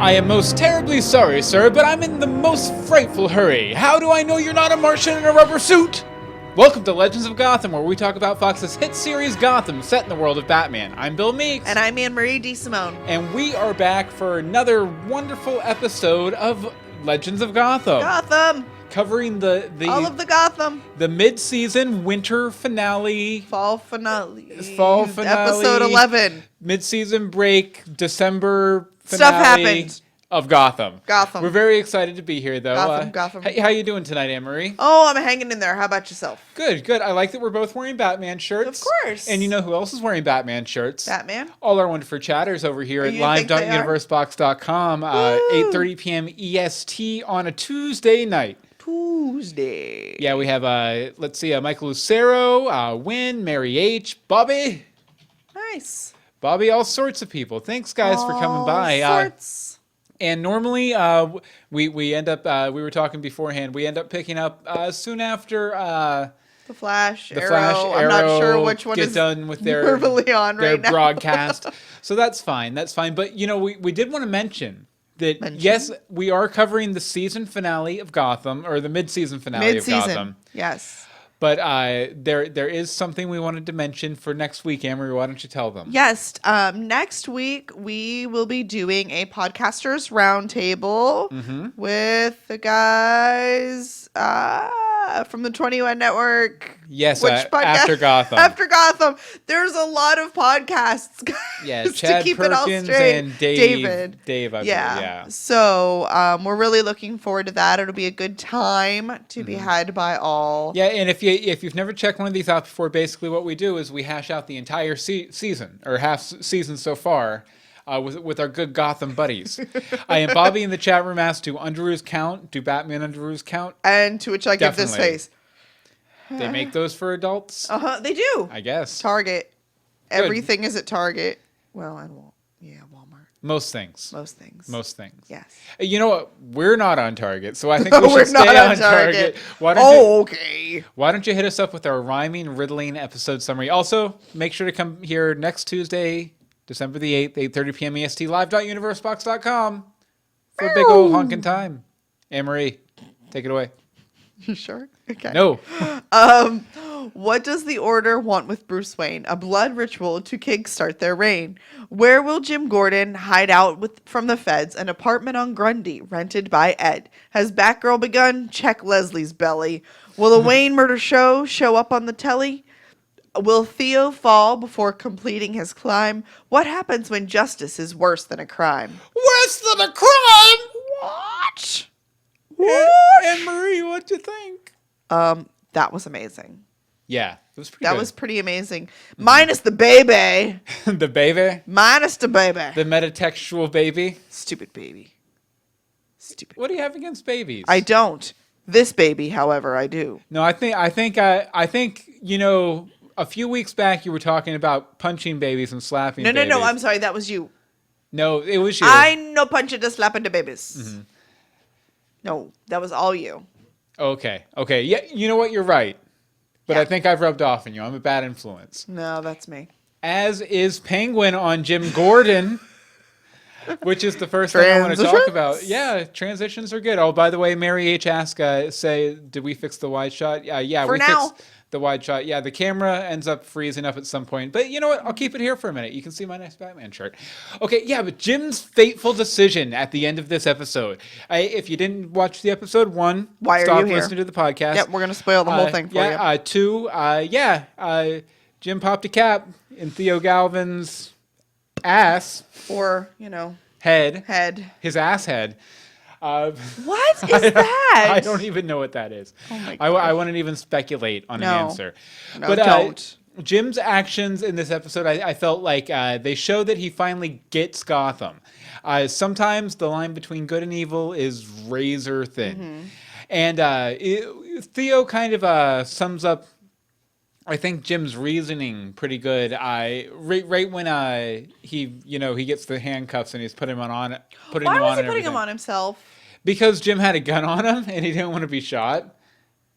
I am most terribly sorry, sir, but I'm in the most frightful hurry. How do I know you're not a Martian in a rubber suit? Welcome to Legends of Gotham, where we talk about Fox's hit series Gotham, set in the world of Batman. I'm Bill Meeks. And I'm Anne-Marie DeSimone. And we are back for another wonderful episode of Legends of Gotham. Gotham! Covering all of the Gotham. The mid-season winter finale. Fall finale. Episode 11. Mid-season break, December finale. Stuff happened. Of Gotham. We're very excited to be here, though. Gotham. How you doing tonight, Anne-Marie? Oh, I'm hanging in there. How about yourself? Good. I like that we're both wearing Batman shirts. Of course. And you know who else is wearing Batman shirts? Batman? All our wonderful chatters over here at live.universebox.com, 8:30 p.m. EST on a Tuesday night. Tuesday. Yeah, we have, let's see, Michael Lucero, Wynn, Mary H., Bobby. Nice. Bobby, all sorts of people. Thanks, guys, for coming by. All sorts. And normally, we end up, we were talking beforehand, we end up picking up soon after The Flash, Arrow. I'm not sure which one is done with their normally on their right now. broadcast. So that's fine. But, you know, we did want to mention that, yes, we are covering the season finale of Gotham, or the mid-season finale of Gotham. Yes. But there is something we wanted to mention for next week, Amory. Why don't you tell them? Yes. Next week, we will be doing a podcasters roundtable with the guys from the 21 Network. Yes, Which podcast? After Gotham. After Gotham. There's a lot of podcasts, guys. Yeah, to Chad keep Perkins it all straight. and David, I believe, yeah. So we're really looking forward to that. It'll be a good time to be had by all. Yeah, and if you've never checked one of these out before, basically what we do is we hash out the entire season, or half season so far, with our good Gotham buddies. And Bobby in the chat room asked, do Underoos count? Do Batman Underoos count? And to which I give this face. They make those for adults? They do. I guess. Target. Good. Everything is at Target. Well, and Walmart. Most things. Yes. You know what? We're not on Target, so I think we We're should stay not on Target. Okay. Why don't you hit us up with our rhyming, riddling episode summary? Also, make sure to come here next Tuesday, December the 8th, 8:30 p.m. EST, live.universebox.com for a big old honkin' time. Anne-Marie, take it away. You sure? Okay. No. What does the Order want with Bruce Wayne? A blood ritual to kickstart their reign. Where will Jim Gordon hide out from the feds? An apartment on Grundy, rented by Ed. Has Batgirl begun? Check Leslie's belly. Will a Wayne murder show up on the telly? Will Theo fall before completing his climb? What happens when justice is worse than a crime? Worse than a crime? What? Anne-Marie, what'd you think? That was amazing. Yeah, it was pretty That good. was pretty amazing. Minus the baby. The baby? Minus the baby. The metatextual baby? Stupid baby. Stupid. What do you have against babies? I don't. This baby, however, I do. No, I think you know, a few weeks back you were talking about punching babies and slapping babies. No, I'm sorry, that was you. No, it was you. I know punching and slapping the babies. No, that was all you. Okay. Yeah, you know what? You're right. But Yeah. I think I've rubbed off on you. I'm a bad influence. No, that's me. As is Penguin on Jim Gordon, which is the first thing I want to talk about. Yeah, transitions are good. Oh, by the way, Mary H. asked, did we fix the wide shot? Yeah, For we now. fixed the wide shot. Yeah, the camera ends up freezing up at some point. But you know what? I'll keep it here for a minute. You can see my nice Batman shirt. Okay, yeah, but Jim's fateful decision at the end of this episode. If you didn't watch the episode, one, Why are stop you here? listening to the podcast. Yep, we're going to spoil the whole thing for you. Two, Jim popped a cap in Theo Galvin's ass. Or, Head. His ass head. What is that? I don't even know what that is. Oh my I wouldn't even speculate on an answer. No, but don't. Jim's actions in this episode, I felt like they show that he finally gets Gotham. Sometimes the line between good and evil is razor thin. And Theo kind of sums up, I think, Jim's reasoning pretty good. Right when he gets the handcuffs and he's putting him on it. Why was he putting him on himself? Because Jim had a gun on him and he didn't want to be shot,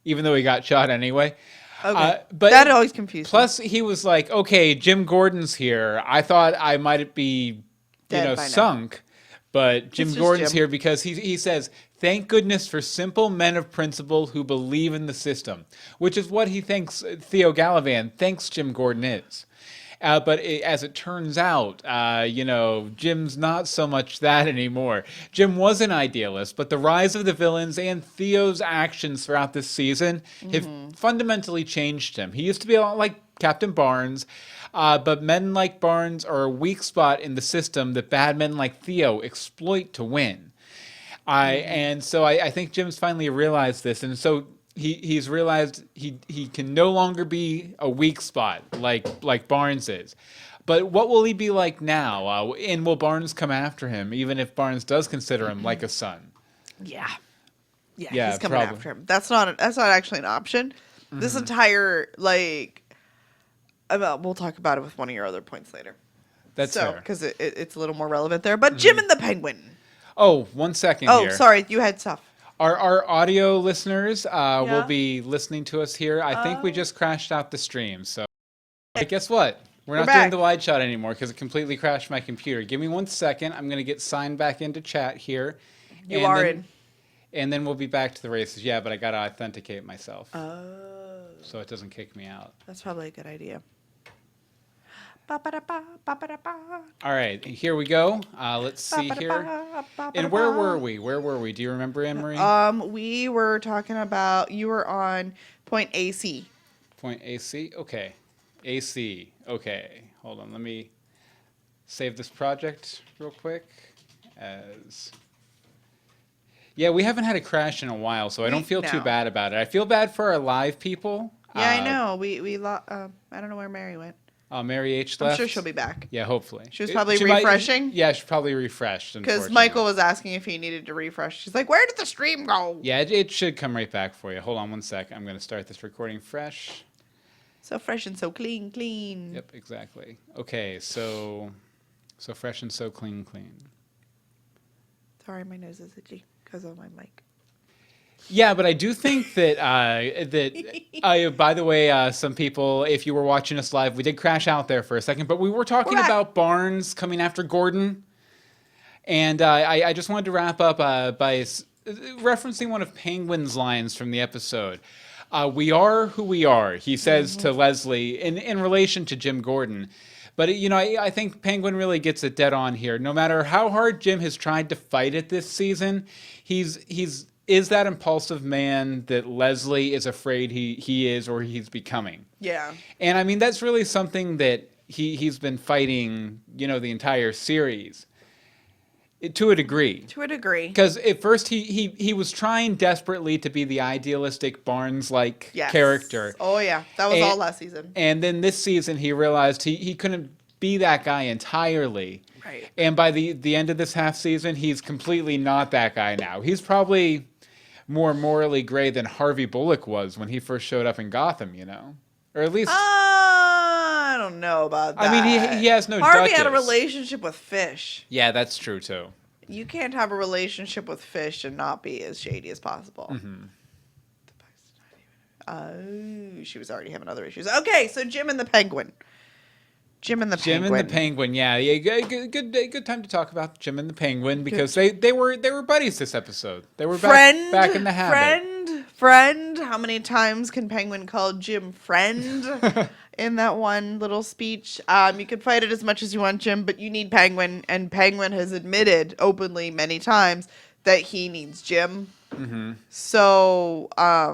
even though he got shot anyway. Okay. But that always confused me. Plus, he was like, okay, Jim Gordon's here. I thought I might be, Dead by now. sunk. But Jim It's just Gordon's Jim. here because he says, thank goodness for simple men of principle who believe in the system, which is what he thinks Theo Gallivan thinks Jim Gordon is. As it turns out, Jim's not so much that anymore. Jim was an idealist, but the rise of the villains and Theo's actions throughout this season have fundamentally changed him. He used to be a lot like Captain Barnes, but men like Barnes are a weak spot in the system that bad men like Theo exploit to win. And so I think Jim's finally realized this, and so he's realized he can no longer be a weak spot like Barnes is. But what will he be like now? And will Barnes come after him, even if Barnes does consider him like a son? Yeah, Yeah, he's coming probably. after him. That's not actually an option. This entire we'll talk about it with one of your other points later. That's fair. Because it's a little more relevant there. But Jim and the Penguin. Oh, 1 second Oh, here. sorry, you had stuff. Our audio listeners will be listening to us here. I think we just crashed out the stream. So guess what? We're not doing the wide shot anymore because it completely crashed my computer. Give me 1 second. I'm going to get signed back into chat here. You are in. And then we'll be back to the races. Yeah, but I got to authenticate myself. Oh. So it doesn't kick me out. That's probably a good idea. All right, here we go. Let's see here. And where were we? Do you remember, Anne-Marie? We were talking about, you were on point AC. Point AC? Okay. AC. Okay. Hold on. Let me save this project real quick. Yeah, we haven't had a crash in a while, so I don't feel too bad about it. I feel bad for our live people. Yeah, I know. I don't know where Mary went. Mary H. left. I'm sure she'll be back. Yeah, hopefully. She was probably refreshing? Yeah, she probably refreshed. Because Michael was asking if he needed to refresh. She's like, where did the stream go? Yeah, it should come right back for you. Hold on 1 sec. I'm going to start this recording fresh. So fresh and so clean. Yep, exactly. Okay, so fresh and so clean. Sorry, my nose is itchy because of my mic. Yeah, but I do think that by the way, some people, if you were watching us live, we did crash out there for a second, but we were talking about Barnes coming after Gordon, and I just wanted to wrap up by referencing one of Penguin's lines from the episode. We are who we are, he says to Leslie in relation to Jim Gordon. But, I think Penguin really gets it dead on here. No matter how hard Jim has tried to fight it this season, he's that impulsive man that Leslie is afraid he is or he's becoming. Yeah. And, I mean, that's really something that he's been fighting, the entire series. To a degree. Because at first he was trying desperately to be the idealistic Barnes-like character. Oh, yeah. That was all last season. And then this season he realized he couldn't be that guy entirely. Right. And by the end of this half season, he's completely not that guy now. He's probably more morally gray than Harvey Bullock was when he first showed up in Gotham, Or at least... I don't know about that. I mean, he has no Harvey Duchess. had a relationship with Fish. Yeah, that's true, too. You can't have a relationship with Fish and not be as shady as possible. Mm-hmm. Oh, she was already having other issues. Okay, so Jim and the Penguin. Jim and the Penguin, yeah. Good time to talk about Jim and the Penguin because they were buddies this episode. They were back in the habit. Friend. How many times can Penguin call Jim friend in that one little speech? You can fight it as much as you want, Jim, but you need Penguin, and Penguin has admitted openly many times that he needs Jim. Mm-hmm. So, what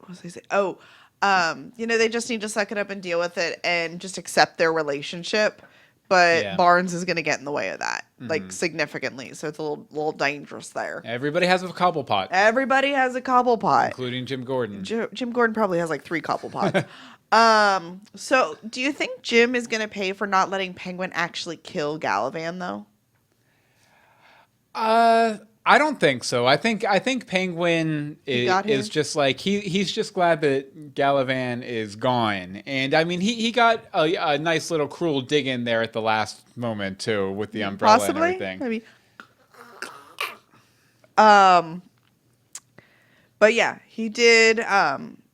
was I saying? Oh. They just need to suck it up and deal with it and just accept their relationship. But Barnes is going to get in the way of that, significantly. So it's a little dangerous there. Everybody has a cobble pot. Including Jim Gordon. Jim Gordon probably has like 3 cobble pots. So do you think Jim is going to pay for not letting Penguin actually kill Gallivan, though? I don't think so. I think Penguin is just like he's just glad that Gallivan is gone, and I mean he got a nice little cruel dig in there at the last moment too with the umbrella and everything. Maybe. But yeah, he did.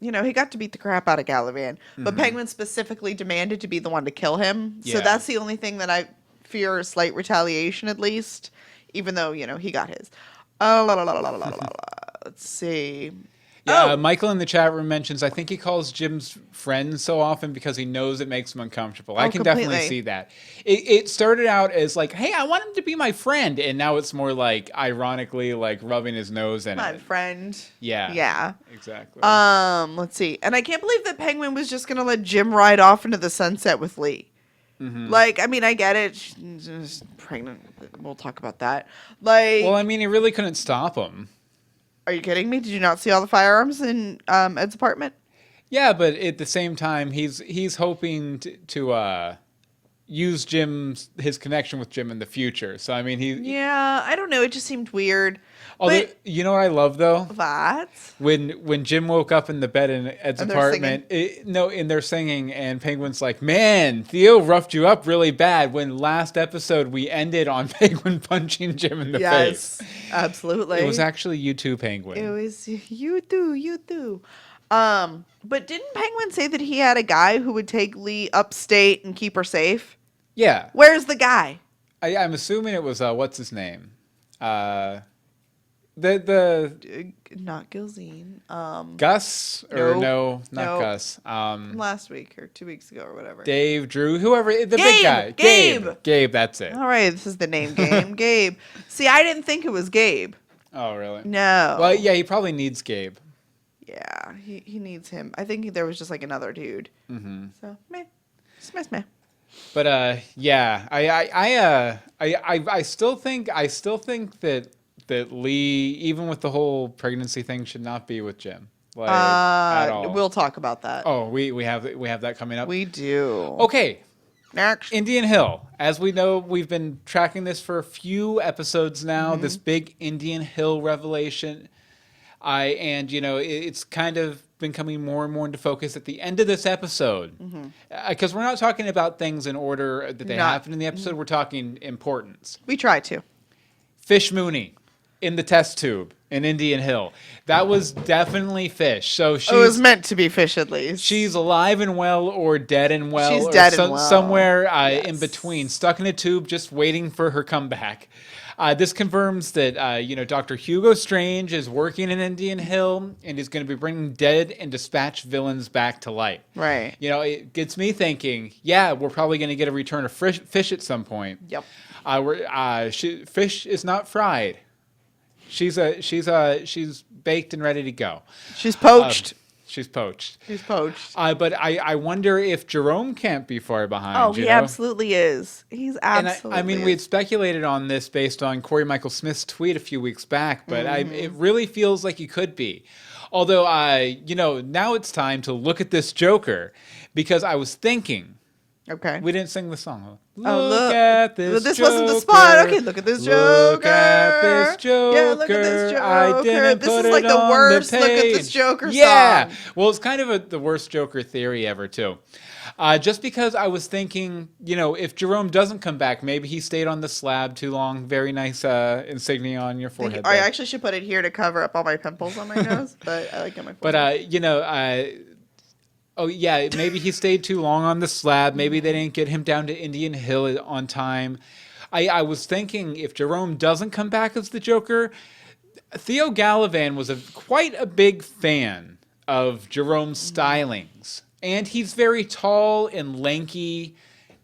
He got to beat the crap out of Gallivan, but Penguin specifically demanded to be the one to kill him. So that's the only thing that I fear slight retaliation at least, even though, he got his. Let's see. Yeah, Oh, Michael in the chat room mentions, I think he calls Jim's friend so often because he knows it makes him uncomfortable. I can definitely completely. see that. It started out as like, hey, I want him to be my friend. And now it's more like, ironically, like rubbing his nose in my it. friend. Yeah. Yeah. Exactly. Let's see. And I can't believe that Penguin was just going to let Jim ride off into the sunset with Lee. Like, I mean, I get it. She's pregnant. We'll talk about that. Like, Well, I mean, he really couldn't stop him. Are you kidding me? Did you not see all the firearms in Ed's apartment? Yeah, but at the same time, he's hoping to use his connection with Jim in the future. So I mean, Yeah, I don't know. It just seemed weird. Although, But you know what I love though? what? When Jim woke up in the bed in Ed's And they're apartment, and they're singing, and Penguin's like, "Man, Theo roughed you up really bad." When last episode we ended on Penguin punching Jim in the face. Yes, absolutely. It was actually you too, Penguin. It was you too. But didn't Penguin say that he had a guy who would take Lee upstate and keep her safe? Yeah, Where's the guy? I'm assuming it was what's his name? The Not Gilzine. Gus or Nope. no, not Nope. Gus. Last week or 2 weeks ago or whatever. Dave, Drew, whoever the big Gabe! guy, Gabe! Gabe. That's it. All right, this is the name game. Gabe. See, I didn't think it was Gabe. Oh, really? No. Well, yeah, he probably needs Gabe. Yeah, he needs him. I think there was just like another dude. Mm-hmm. So meh, just meh. But yeah, I still think that Lee, even with the whole pregnancy thing, should not be with Jim. Like at all. We'll talk about that. Oh, we have that coming up. We do. Okay. Next. Indian Hill. As we know, we've been tracking this for a few episodes now. Mm-hmm. This big Indian Hill revelation. It's kind of been coming more and more into focus at the end of this episode. Because we're not talking about things in order that they happen in the episode. We're talking importance. We try to. Fish Mooney in the test tube in Indian Hill. That was definitely Fish. So It was meant to be Fish at least. she's alive and well or dead and well. She's or dead and well. Somewhere Yes. in between, stuck in a tube just waiting for her comeback. This confirms that, Dr. Hugo Strange is working in Indian Hill and is going to be bringing dead and dispatched villains back to life. Right. It gets me thinking, yeah, we're probably going to get a return of Fish at some point. Yep. Fish is not fried. She's baked and ready to go. She's poached. She's poached. She's poached. But I wonder if Jerome can't be far behind. Oh, he absolutely is. He's absolutely. And we had speculated on this based on Corey Michael Smith's tweet a few weeks back, but it really feels like he could be. Although, now it's time to look at this Joker, because I was thinking. Okay. We didn't sing the song. Look at this But this Joker. wasn't the spot. Okay, look at this Joker. Look at this Joker. Yeah, look at this Joker. I didn't This put is like it the on worst the Look at page. this Joker Yeah. song. Well, it's kind of the worst Joker theory ever, too. Just because I was thinking, if Jerome doesn't come back, maybe he stayed on the slab too long. Very nice insignia on your forehead. I there. actually should put it here to cover up all my pimples on my nose, but I like it on my forehead. But, oh, yeah, maybe he stayed too long on the slab. Maybe they didn't get him down to Indian Hill on time. I was thinking if Jerome doesn't come back as the Joker, Theo Gallivan was quite a big fan of Jerome's stylings. And he's very tall and lanky,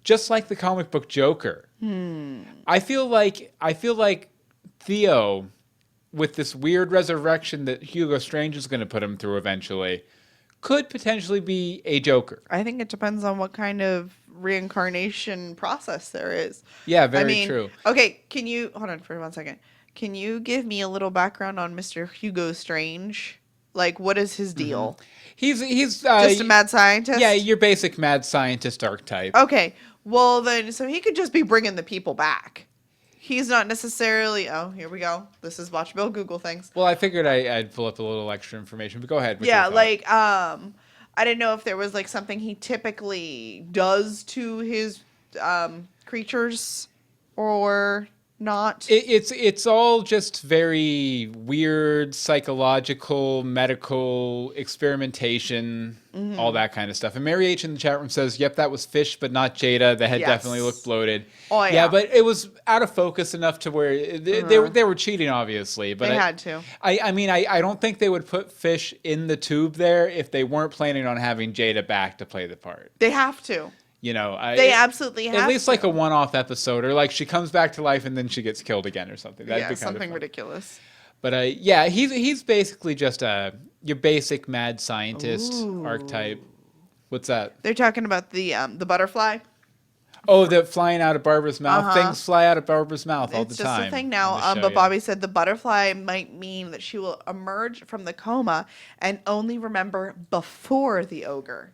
just like the comic book Joker. I feel like Theo, with this weird resurrection that Hugo Strange is going to put him through eventually, could potentially be a Joker. I think it depends on what kind of reincarnation process there is. Yeah, very true. Okay, can you hold on for 1 second? Can you give me a little background on Mr. Hugo Strange? Like, what is his deal? He's Just a mad scientist? Yeah, your basic mad scientist archetype. Okay, well then, so he could just be bringing the people back. He's not necessarily. Oh, here we go. This is Watch Bill Google things. Well, I figured I'd pull up a little extra information, but go ahead. with Yeah, your thought. like I didn't know if there was like something he typically does to his creatures or not? It's all just very weird, psychological, medical experimentation, all that kind of stuff. And Mary H in the chat room says, "Yep, that was Fish, but not Jada. The head Yes. definitely looked bloated." Oh, yeah. But it was out of focus enough to where they were cheating, obviously. But They had to. I mean, I don't think they would put Fish in the tube there if they weren't planning on having Jada back to play the part. They have to. You know, They absolutely have to. At least like a one-off episode, or like she comes back to life and then she gets killed again or something. That'd be kind something of fun. ridiculous. But yeah, he's basically just your basic mad scientist archetype. What's that? They're talking about the butterfly. Oh, the flying out of Barbara's mouth. Things fly out of Barbara's mouth all the time. It's just a thing now. But Bobby said the butterfly might mean that she will emerge from the coma and only remember before the ogre.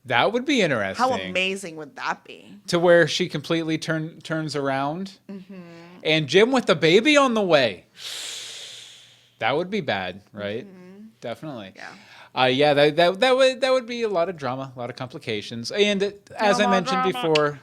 That would be interesting. How amazing would that be? To where she completely turns around, and Jim with the baby on the way. That would be bad, right? Definitely. Yeah. That would be a lot of drama, a lot of complications, and as I mentioned before,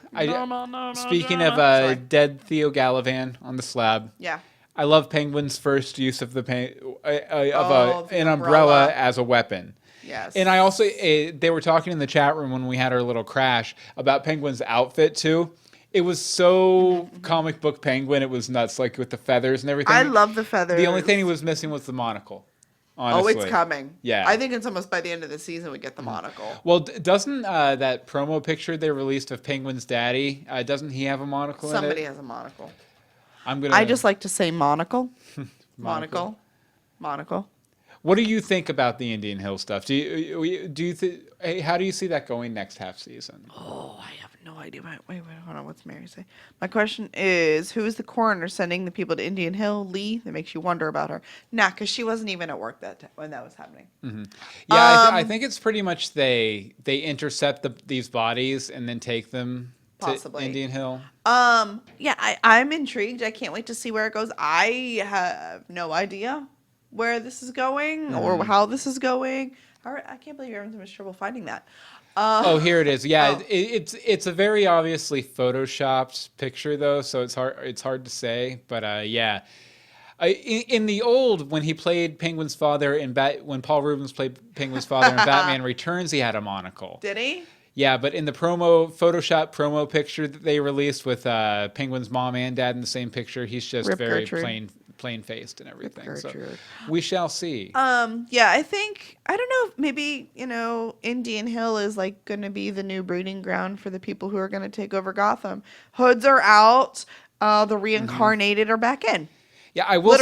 speaking of dead Theo Gallivan on the slab. Yeah. I love Penguin's first use of an umbrella. umbrella as a weapon. Yes. And I also, they were talking in the chat room when we had our little crash about Penguin's outfit too. It was so comic book Penguin. It was nuts, like with the feathers and everything. I love the feathers. The only thing he was missing was the monocle. Honestly. Oh, it's coming. Yeah. I think it's almost by the end of the season we get the monocle. Well, doesn't that promo picture they released of Penguin's daddy, doesn't he have a monocle Somebody in it? has a monocle. I just like to say monocle. Monocle. What do you think about the Indian Hill stuff? Do you how do you see that going next half season? Oh, I have no idea. Wait, hold on. What's Mary say? My question is, who is the coroner sending the people to Indian Hill? Lee? That makes you wonder about her. Nah, because she wasn't even at work when that was happening. Yeah, I think it's pretty much they intercept these bodies and then take them Possibly. to Indian Hill. Yeah, I'm intrigued. I can't wait to see where it goes. I have no idea where this is going or how this is going. I can't believe you're having so much trouble finding that. Oh, here it is. Yeah, it's a very obviously photoshopped picture though, so it's hard to say. But yeah, in the old when he played Penguin's father when Paul Rubens played Penguin's father in Batman Returns, he had a monocle. Did he? Yeah, but in the Photoshop promo picture that they released with Penguin's mom and dad in the same picture, he's just Rip very Gertrude. plain faced and everything. Rip So Gertrude. we shall see. Yeah, I don't know if maybe, Indian Hill is like going to be the new breeding ground for the people who are going to take over Gotham. Hoods are out. The reincarnated are back in. Yeah, I will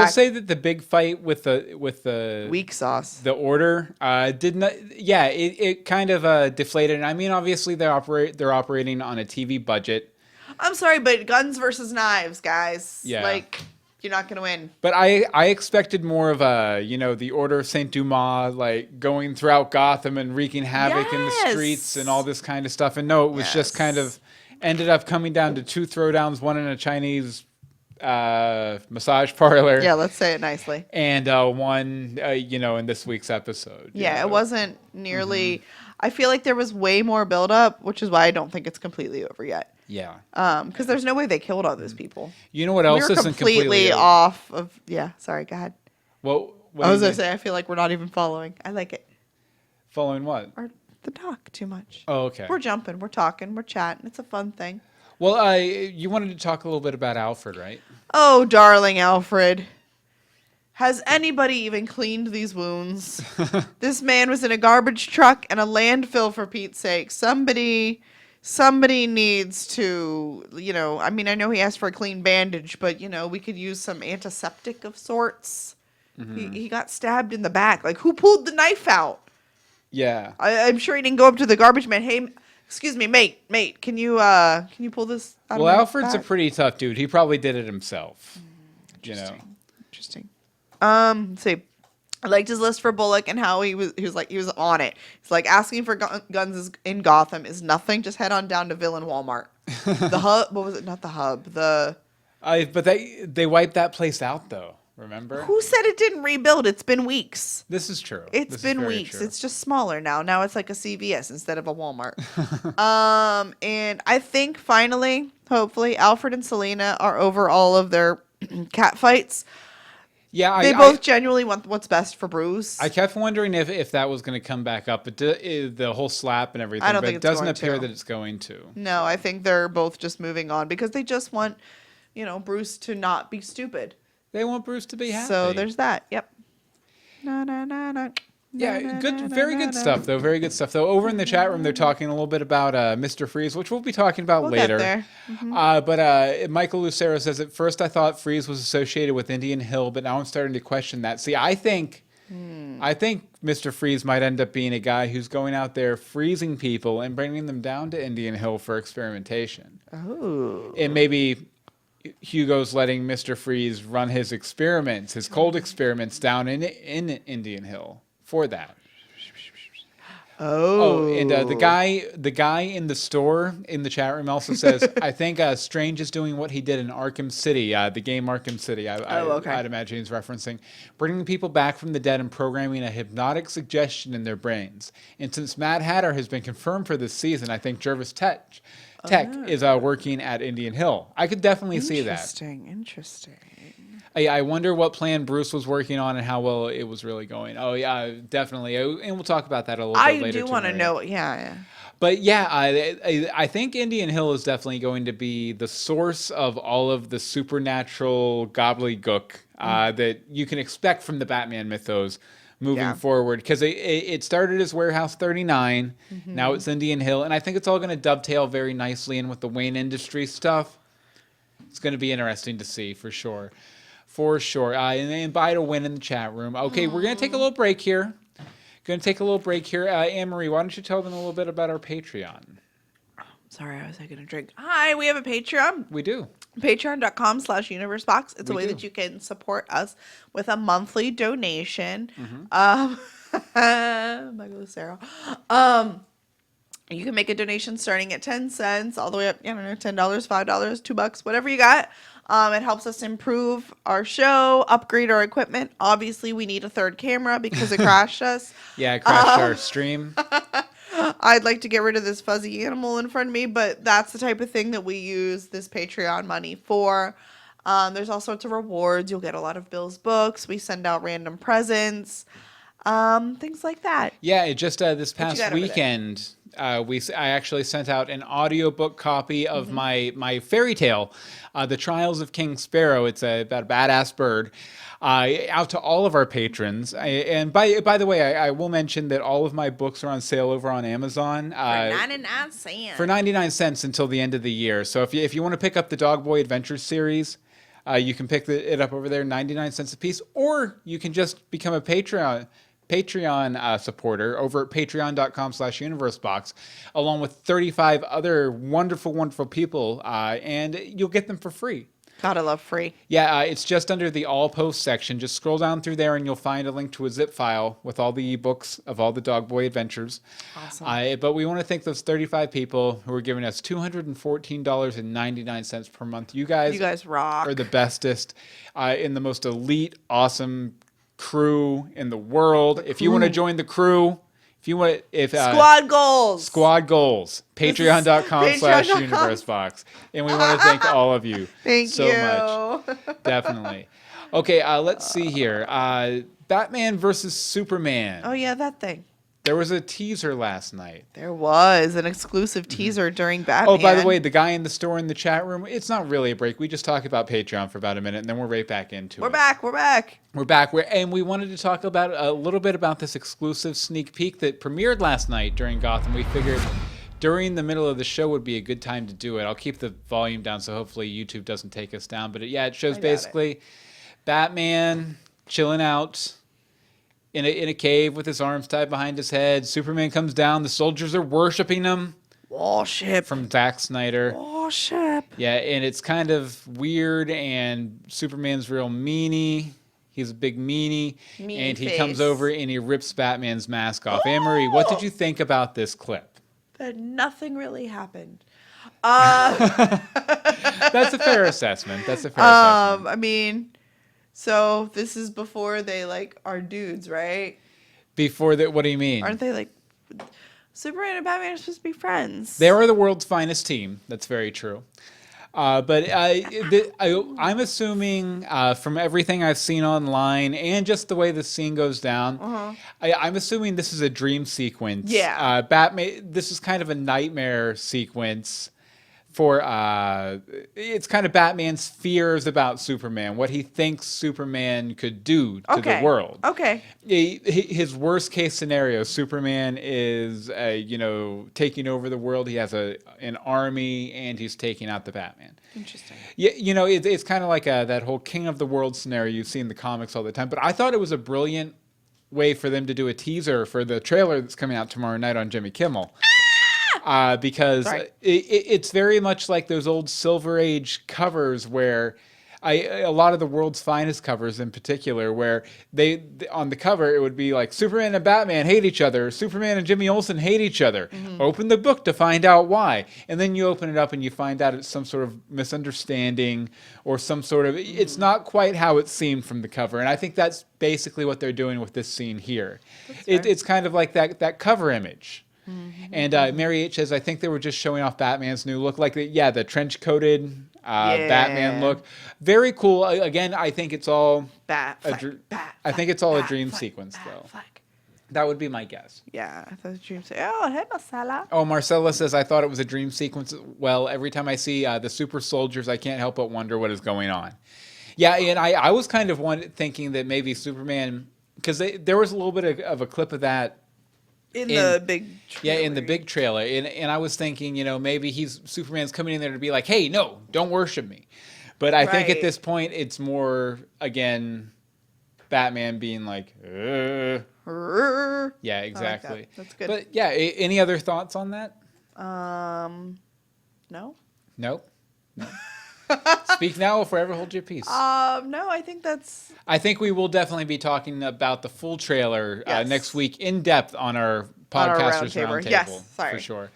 say that the big fight with the Weak sauce. the order did not. Yeah, it kind of deflated. And I mean, obviously they're operating on a TV budget. I'm sorry, but guns versus knives, guys. Yeah. Like, you're not going to win. But I expected more of the Order of Saint Dumas, like going throughout Gotham and wreaking havoc in the streets and all this kind of stuff. And no, it was just kind of ended up coming down to 2 throwdowns, one in a Chinese massage parlor. Yeah, let's say it nicely. And one, in this week's episode. Yeah, it wasn't nearly. I feel like there was way more buildup, which is why I don't think it's completely over yet. Yeah. Because there's no way they killed all those people. You know what else we were isn't completely off of? Yeah, sorry, go ahead. Well, I was gonna say I feel like we're not even following. I like it. Following what? Or the talk too much. Oh, okay. We're jumping, we're talking, we're chatting. It's a fun thing. Well, you wanted to talk a little bit about Alfred, right? Oh, darling Alfred. Has anybody even cleaned these wounds? This man was in a garbage truck and a landfill, for Pete's sake. Somebody needs to, I mean, I know he asked for a clean bandage, but, we could use some antiseptic of sorts. He got stabbed in the back. Like, who pulled the knife out? Yeah. I'm sure he didn't go up to the garbage man. Hey, excuse me, mate, can you pull this out of my Alfred's back? a pretty tough dude. He probably did it himself. Interesting. Let's see. I liked his list for Bullock and how he was on it. He's like, asking for guns in Gotham is nothing. Just head on down to Villain Walmart. The hub, what was it? Not the hub. But they wiped that place out though, Remember? Who said it didn't rebuild? It's been weeks. This is true. It's This is been very weeks. true. It's just smaller now. Now it's like a CVS instead of a Walmart. And I think finally, hopefully, Alfred and Selena are over all of their cat fights. Yeah, They both genuinely want what's best for Bruce. I kept wondering if that was going to come back up, but the whole slap and everything. I don't but think it it's doesn't going appear to. that it's going to. No, I think they're both just moving on because they just want, Bruce to not be stupid. They want Bruce to be happy. So there's that. Yep. Na, na, na, na. Yeah, very good stuff though. Very good stuff though. Over in the chat room, they're talking a little bit about Mr. Freeze, which we'll be talking about later. Get there. But Michael Lucero says, at first I thought Freeze was associated with Indian Hill, but now I'm starting to question that. See, I think Mr. Freeze might end up being a guy who's going out there freezing people and bringing them down to Indian Hill for experimentation. Oh. And maybe Hugo's letting Mr. Freeze run his experiments, his cold experiments down in Indian Hill for that. Oh, And the guy in the store in the chat room also says, I think Strange is doing what he did in Arkham City, the game Arkham City. Okay. I'd imagine he's referencing bringing people back from the dead and programming a hypnotic suggestion in their brains. And since Mad Hatter has been confirmed for this season, I think Jervis Tech is working at Indian Hill. I could definitely see that. Interesting. I wonder what plan Bruce was working on and how well it was really going. Oh, yeah, definitely. And we'll talk about that a little bit later. I do want to know. Yeah. But yeah, I think Indian Hill is definitely going to be the source of all of the supernatural gobbledygook that you can expect from the Batman mythos moving forward. Because it started as Warehouse 39. Now it's Indian Hill. And I think it's all going to dovetail very nicely in with the Wayne Industries stuff. It's going to be interesting to see for sure. For sure. And bye to Win in the chat room. Okay, we're going to take a little break here. Anne-Marie, why don't you tell them a little bit about our Patreon? Sorry, I was taking a drink. Hi, we have a Patreon. We do. Patreon.com/universebox. It's a way that you can support us with a monthly donation. Michael Lucero. You can make a donation starting at 10 cents all the way up, $10, $5, $2, whatever you got. It helps us improve our show, upgrade our equipment. Obviously, we need a third camera because it crashed us. Yeah, it crashed our stream. I'd like to get rid of this fuzzy animal in front of me, but that's the type of thing that we use this Patreon money for. There's all sorts of rewards. You'll get a lot of Bill's books. We send out random presents, things like that. Yeah, it just this past weekend, I actually sent out an audiobook copy of my fairy tale, The Trials of King Sparrow. It's about a badass bird. Out to all of our patrons. And by the way, I will mention that all of my books are on sale over on Amazon. For 99 cents. For 99 cents until the end of the year. So if you want to pick up the Dog Boy Adventures series, you can pick it up over there, 99 cents a piece. Or you can just become a Patreon supporter over at patreon.com/universebox, along with 35 other wonderful, wonderful people, and you'll get them for free. God, I love free. Yeah, it's just under the All Posts section. Just scroll down through there and you'll find a link to a zip file with all the ebooks of all the Dog Boy adventures. Awesome. But we want to thank those 35 people who are giving us $214.99 per month. You guys rock. Are the bestest in the most elite, awesome crew in the world. If you want to join the crew, Squad goals, patreon.com/universebox. And we want to thank all of you so much. Definitely. Okay, let's see here. Batman versus Superman. Oh yeah, that thing. There was a teaser last night. There was an exclusive teaser during Batman. Oh, by the way, the guy in the store in the chat room, it's not really a break. We just talk about Patreon for about a minute, and then we're right back into it. We're back. And we wanted to talk about a little bit about this exclusive sneak peek that premiered last night during Gotham. We figured during the middle of the show would be a good time to do it. I'll keep the volume down so hopefully YouTube doesn't take us down. But it shows basically Batman chilling out in a cave with his arms tied behind his head. Superman comes down. The soldiers are worshiping him. Worship. From Zack Snyder. Worship. Yeah, and it's kind of weird, and Superman's real meanie. He's a big meanie. And he comes over and he rips Batman's mask off. Anne-Marie, what did you think about this clip? That nothing really happened. That's a fair assessment. I mean, So this is before they like are dudes, right? Before that, what do you mean? Aren't they like Superman and Batman are supposed to be friends? They are the world's finest team. That's very true. I'm assuming from everything I've seen online and just the way the scene goes down, I'm assuming this is a dream sequence. Yeah. Batman. This is kind of a nightmare sequence for it's kind of Batman's fears about Superman, what he thinks Superman could do to the world. Okay. His worst case scenario, Superman is taking over the world. He has an army and he's taking out the Batman. Interesting. Yeah, it's kind of like that whole king of the world scenario you see in the comics all the time. But I thought it was a brilliant way for them to do a teaser for the trailer that's coming out tomorrow night on Jimmy Kimmel. Because it's very much like those old Silver Age covers where a lot of the world's finest covers in particular, where they on the cover it would be like Superman and Batman hate each other, Superman and Jimmy Olsen hate each other. Open the book to find out why, and then you open it up and you find out it's some sort of misunderstanding or some sort of it's not quite how it seemed from the cover, and I think that's basically what they're doing with this scene here. It's kind of like that cover image. And Mary H says, I think they were just showing off Batman's new look. Like, the trench-coated Batman look. Very cool. Again, I think it's all a dream sequence, though. That would be my guess. Yeah, I thought the dream sequence. Oh, hey, Marcella. Oh, Marcella says, I thought it was a dream sequence. Well, every time I see the super soldiers, I can't help but wonder what is going on. Yeah, and I was kind of thinking that maybe Superman... Because there was a little bit of a clip of that in the big trailer. Yeah, in the big trailer. And I was thinking, maybe Superman's coming in there to be like, hey, no, don't worship me. But I think at this point, it's more, again, Batman being like, Yeah, exactly. Like that. That's good. But yeah, any other thoughts on that? No. Nope. No. Speak now or forever hold your peace. No, I think that's... I think we will definitely be talking about the full trailer next week in depth on our Podcasters Roundtable. Yes, sorry. For sure.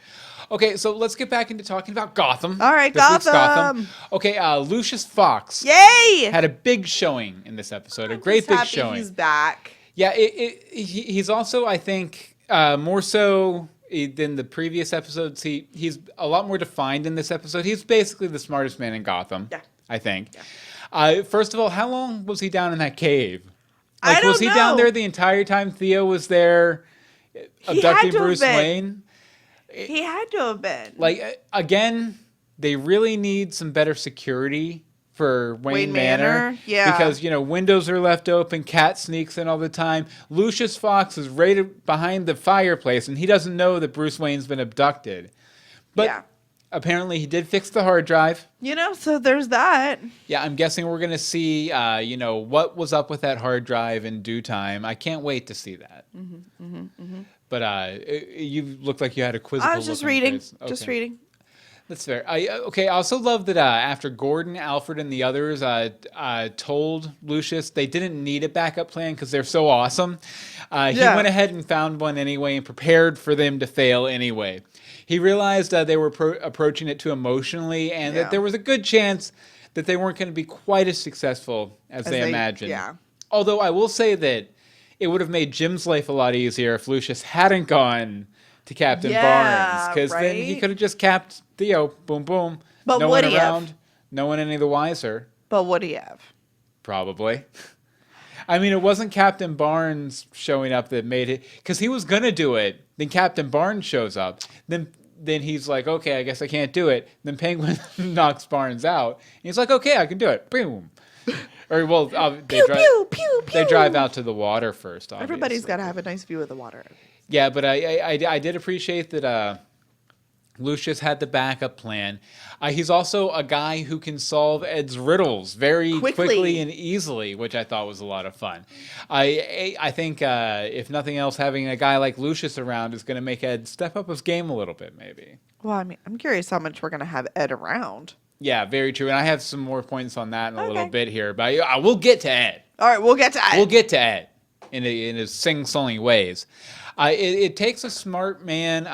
Okay, so let's get back into talking about Gotham. All right, Gotham. Okay, Lucius Fox. Yay! Had a big showing in this episode. A great big showing. He's back. Yeah, he's also, I think, more so than the previous episodes. He's a lot more defined in this episode. He's basically the smartest man in Gotham. Yeah. I think. Yeah. First of all, how long was he down in that cave? Like, was he down there the entire time Theo was there abducting Bruce Wayne? He had to have been. Like, again, they really need some better security for Wayne Manor. Yeah. Because, windows are left open, Cat sneaks in all the time. Lucius Fox is right behind the fireplace, and he doesn't know that Bruce Wayne's been abducted. But apparently he did fix the hard drive. So there's that. Yeah, I'm guessing we're going to see, what was up with that hard drive in due time. I can't wait to see that. But you looked like you had a quizzical I was just reading. Okay. Just reading. That's fair. I also love that after Gordon, Alfred, and the others told Lucius they didn't need a backup plan because they're so awesome, he went ahead and found one anyway and prepared for them to fail anyway. He realized they were approaching it too emotionally and that there was a good chance that they weren't going to be quite as successful as they imagined. Yeah. Although I will say that it would have made Jim's life a lot easier if Lucius hadn't gone to Captain Barnes, because then he could have just capped Theo, boom, boom. But no would one he around, have? no one any the wiser. But would he have? Probably. I mean, it wasn't Captain Barnes showing up that made it, because he was going to do it. Then Captain Barnes shows up. Then he's like, okay, I guess I can't do it. Then Penguin knocks Barnes out. And he's like, okay, I can do it. Boom. Or, well, they drive out to the water first, obviously. Everybody's got to have a nice view of the water. Yeah, but I did appreciate that Lucius had the backup plan. He's also a guy who can solve Ed's riddles very quickly and easily, which I thought was a lot of fun. I think, if nothing else, having a guy like Lucius around is going to make Ed step up his game a little bit, maybe. Well, I mean, I'm curious how much we're going to have Ed around. Yeah, very true. And I have some more points on that in a little bit here. But I will get to Ed. All right, we'll get to Ed. We'll get to Ed in his sing-songy ways. It takes a smart man,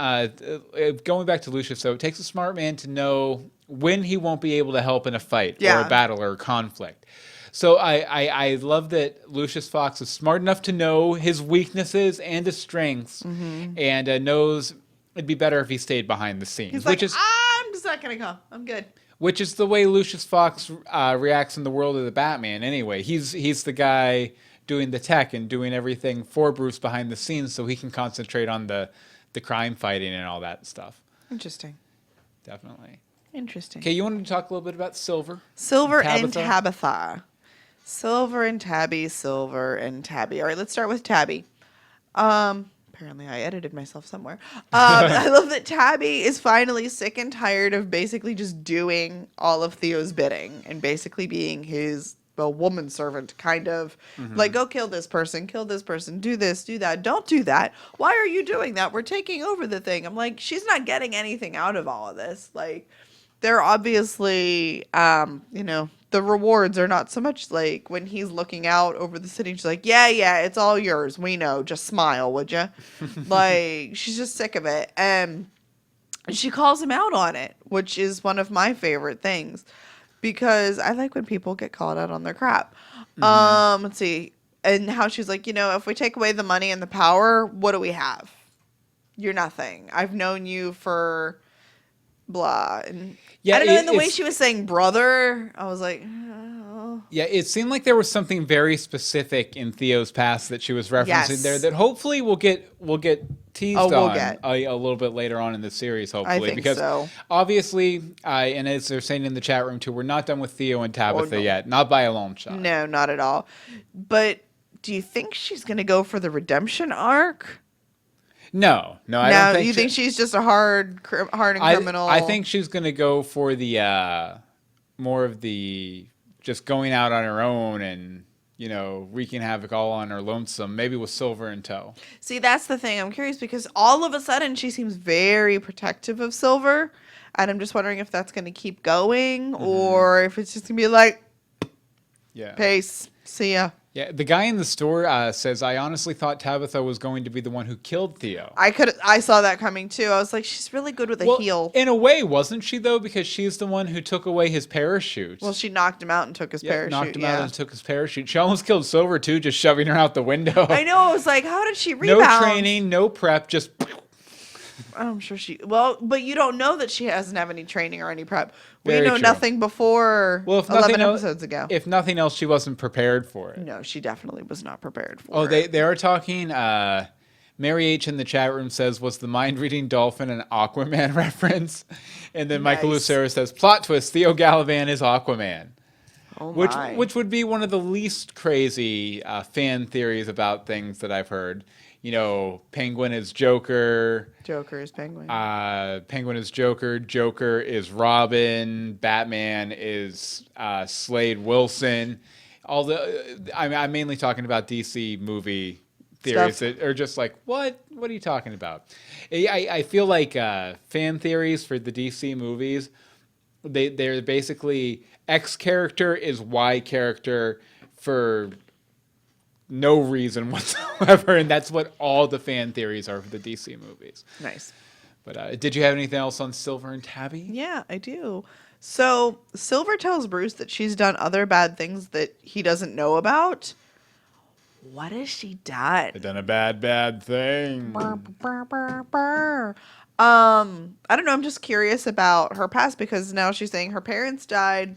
going back to Lucius, though, it takes a smart man to know when he won't be able to help in a fight or a battle or a conflict. So I love that Lucius Fox is smart enough to know his weaknesses and his strengths, and knows it'd be better if he stayed behind the scenes, He's like, I'm just not gonna come. I'm good. which is the way Lucius Fox reacts in the world of the Batman. Anyway, he's the guy doing the tech and doing everything for Bruce behind the scenes, so he can concentrate on the crime fighting and all that stuff. Interesting. Definitely. Interesting. Okay, you wanted to talk a little bit about Silver? Silver and Tabitha. Silver and Tabby, Silver and Tabby. All right, let's start with Tabby. Apparently I edited myself somewhere. I love that Tabby is finally sick and tired of basically just doing all of Theo's bidding and basically being his woman servant, kind of like, go kill this person, do this, do that, don't do that. Why are you doing that? We're taking over the thing. I'm like, she's not getting anything out of all of this. Like, they're obviously, the rewards are not so much like when he's looking out over the city. She's like, yeah, it's all yours. We know. Just smile, would you? Like, she's just sick of it. And she calls him out on it, which is one of my favorite things because I like when people get called out on their crap. Let's see. And how she's like, if we take away the money and the power, what do we have? You're nothing. I've known you for blah. And yeah, I don't know, in the way she was saying brother, I was like, oh. Yeah, it seemed like there was something very specific in Theo's past that she was referencing there that hopefully we'll get teased on a little bit later on in the series, hopefully. I think because so. Obviously, and as they're saying in the chat room too, we're not done with Theo and Tabitha yet. Not by a long shot. No, not at all. But do you think she's going to go for the redemption arc? No, I don't think. You think she's just a hardened criminal? I think she's going to go for the more of the just going out on her own and wreaking havoc all on her lonesome, maybe with Silver in tow. See, that's the thing. I'm curious because all of a sudden she seems very protective of Silver, and I'm just wondering if that's going to keep going or if it's just going to be like, peace, see ya. Yeah, the guy in the store says, I honestly thought Tabitha was going to be the one who killed Theo. I saw that coming too. I was like, she's really good with a heel. In a way, wasn't she though? Because she's the one who took away his parachute. Well, she knocked him out and took his parachute. Knocked him out and took his parachute. She almost killed Silver too, just shoving her out the window. I know. I was like, how did she rebound? No training, no prep, just... I'm sure but you don't know that she doesn't have any training or any prep. We know nothing before 11 episodes ago. If nothing else, she wasn't prepared for it. No, she definitely was not prepared for it. They are talking. Mary H. in the chat room says, was the mind-reading dolphin an Aquaman reference? And then Michael Lucero says, plot twist, Theo Galavan is Aquaman. Oh which would be one of the least crazy fan theories about things that I've heard. Penguin is Joker. Joker is Penguin. Penguin is Joker. Joker is Robin. Batman is Slade Wilson. I'm mainly talking about DC movie theories that are just like, what are you talking about? I feel like fan theories for the DC movies, they're basically X character is Y character for no reason whatsoever, and that's what all the fan theories are for the DC movies. Nice. But did you have anything else on Silver and Tabby? Yeah, I do. So Silver tells Bruce that she's done other bad things that he doesn't know about. What has she done? I've done a bad thing. I don't know. I'm just curious about her past because now she's saying her parents died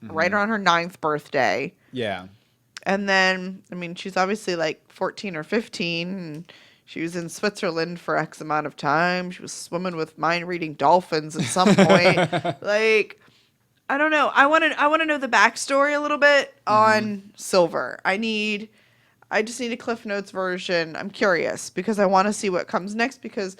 right around her 9th birthday. Yeah. And then, she's obviously like 14 or 15. And she was in Switzerland for X amount of time. She was swimming with mind-reading dolphins at some point. Like, I don't know. I want to know the backstory a little bit on Silver. I just need a Cliff Notes version. I'm curious because I want to see what comes next because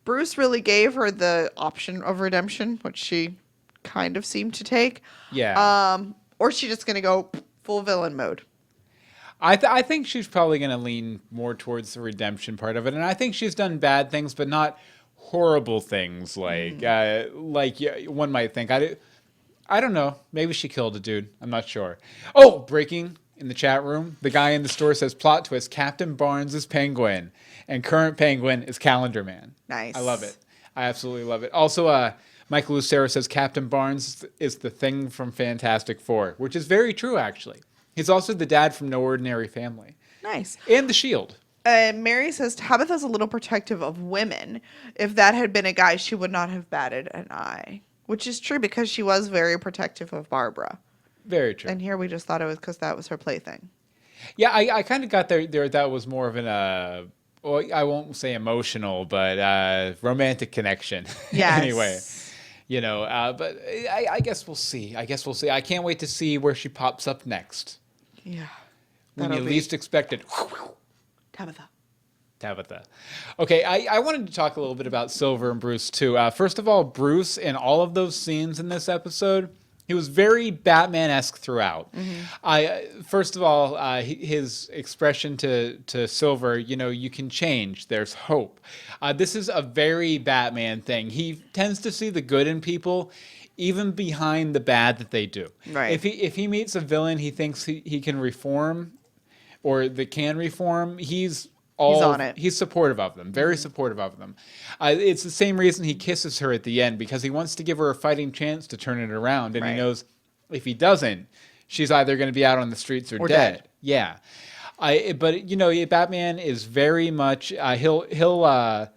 Bruce really gave her the option of redemption, which she kind of seemed to take. Yeah. Or is she just going to go full villain mode? I think she's probably going to lean more towards the redemption part of it. And I think she's done bad things, but not horrible things like one might think. I don't know. Maybe she killed a dude. I'm not sure. Oh, breaking in the chat room. The guy in the store says, plot twist, Captain Barnes is Penguin and current Penguin is Calendar Man. Nice. I love it. I absolutely love it. Also, Michael Lucero says Captain Barnes is the Thing from Fantastic Four, which is very true, actually. He's also the dad from No Ordinary Family. Nice. And The Shield. Mary says Tabitha's a little protective of women. If that had been a guy, she would not have batted an eye. Which is true because she was very protective of Barbara. Very true. And here we just thought it was because that was her plaything. Yeah, I kind of got there. That was more of an, well, I won't say emotional, but romantic connection. Yes. Anyway, but I guess we'll see. I can't wait to see where she pops up next. Yeah. When you least expect it. Tabitha. Okay, I wanted to talk a little bit about Silver and Bruce, too. First of all, Bruce, in all of those scenes in this episode, he was very Batman-esque throughout. First of all, his expression to Silver, you can change. There's hope. This is a very Batman thing. He tends to see the good in people, even behind the bad that they do. Right. If he meets a villain he thinks he can reform, or that can reform, he's on it. He's supportive of them, very supportive of them. It's the same reason he kisses her at the end, because he wants to give her a fighting chance to turn it around, and he knows if he doesn't, she's either going to be out on the streets or dead. Yeah. But Batman is very much he'll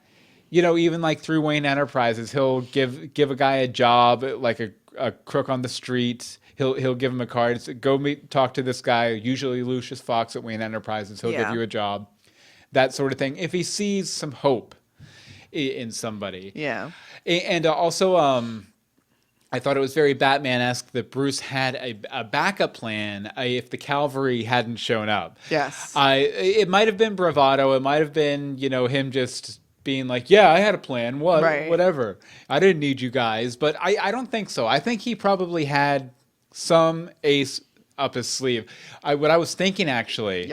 even like through Wayne Enterprises, he'll give a guy a job, like a crook on the street. He'll give him a card. So go talk to this guy, usually Lucius Fox at Wayne Enterprises. He'll give you a job. That sort of thing. If he sees some hope in somebody. Yeah. And also, I thought it was very Batman-esque that Bruce had a backup plan if the cavalry hadn't shown up. Yes. It might have been bravado. It might have been, him just being like, yeah, I had a plan. Whatever. I didn't need you guys. But I don't think so. I think he probably had some ace up his sleeve. What I was thinking actually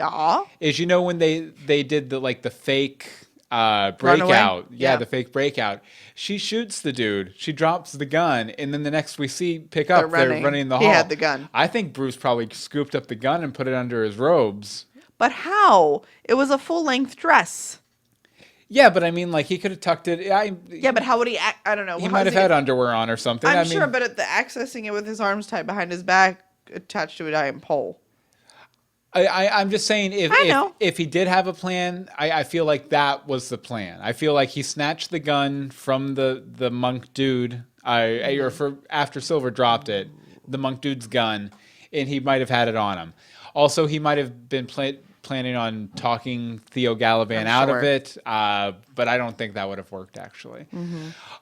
is when they did the fake breakout. Yeah, the fake breakout. She shoots the dude. She drops the gun, and then the next we see pick up, they're running in the hall. He had the gun. I think Bruce probably scooped up the gun and put it under his robes. But how? It was a full-length dress. Yeah, but I mean, he could have tucked it. Yeah, but how would he? I don't know. He might have had underwear on or something. I'm sure, but accessing it with his arms tied behind his back, attached to a iron pole. I'm just saying, if he did have a plan, I feel like that was the plan. I feel like he snatched the gun from the monk dude, after Silver dropped it, the monk dude's gun, and he might have had it on him. Also, he might have been planning on talking Theo Galavan out of it, but I don't think that would have worked, actually.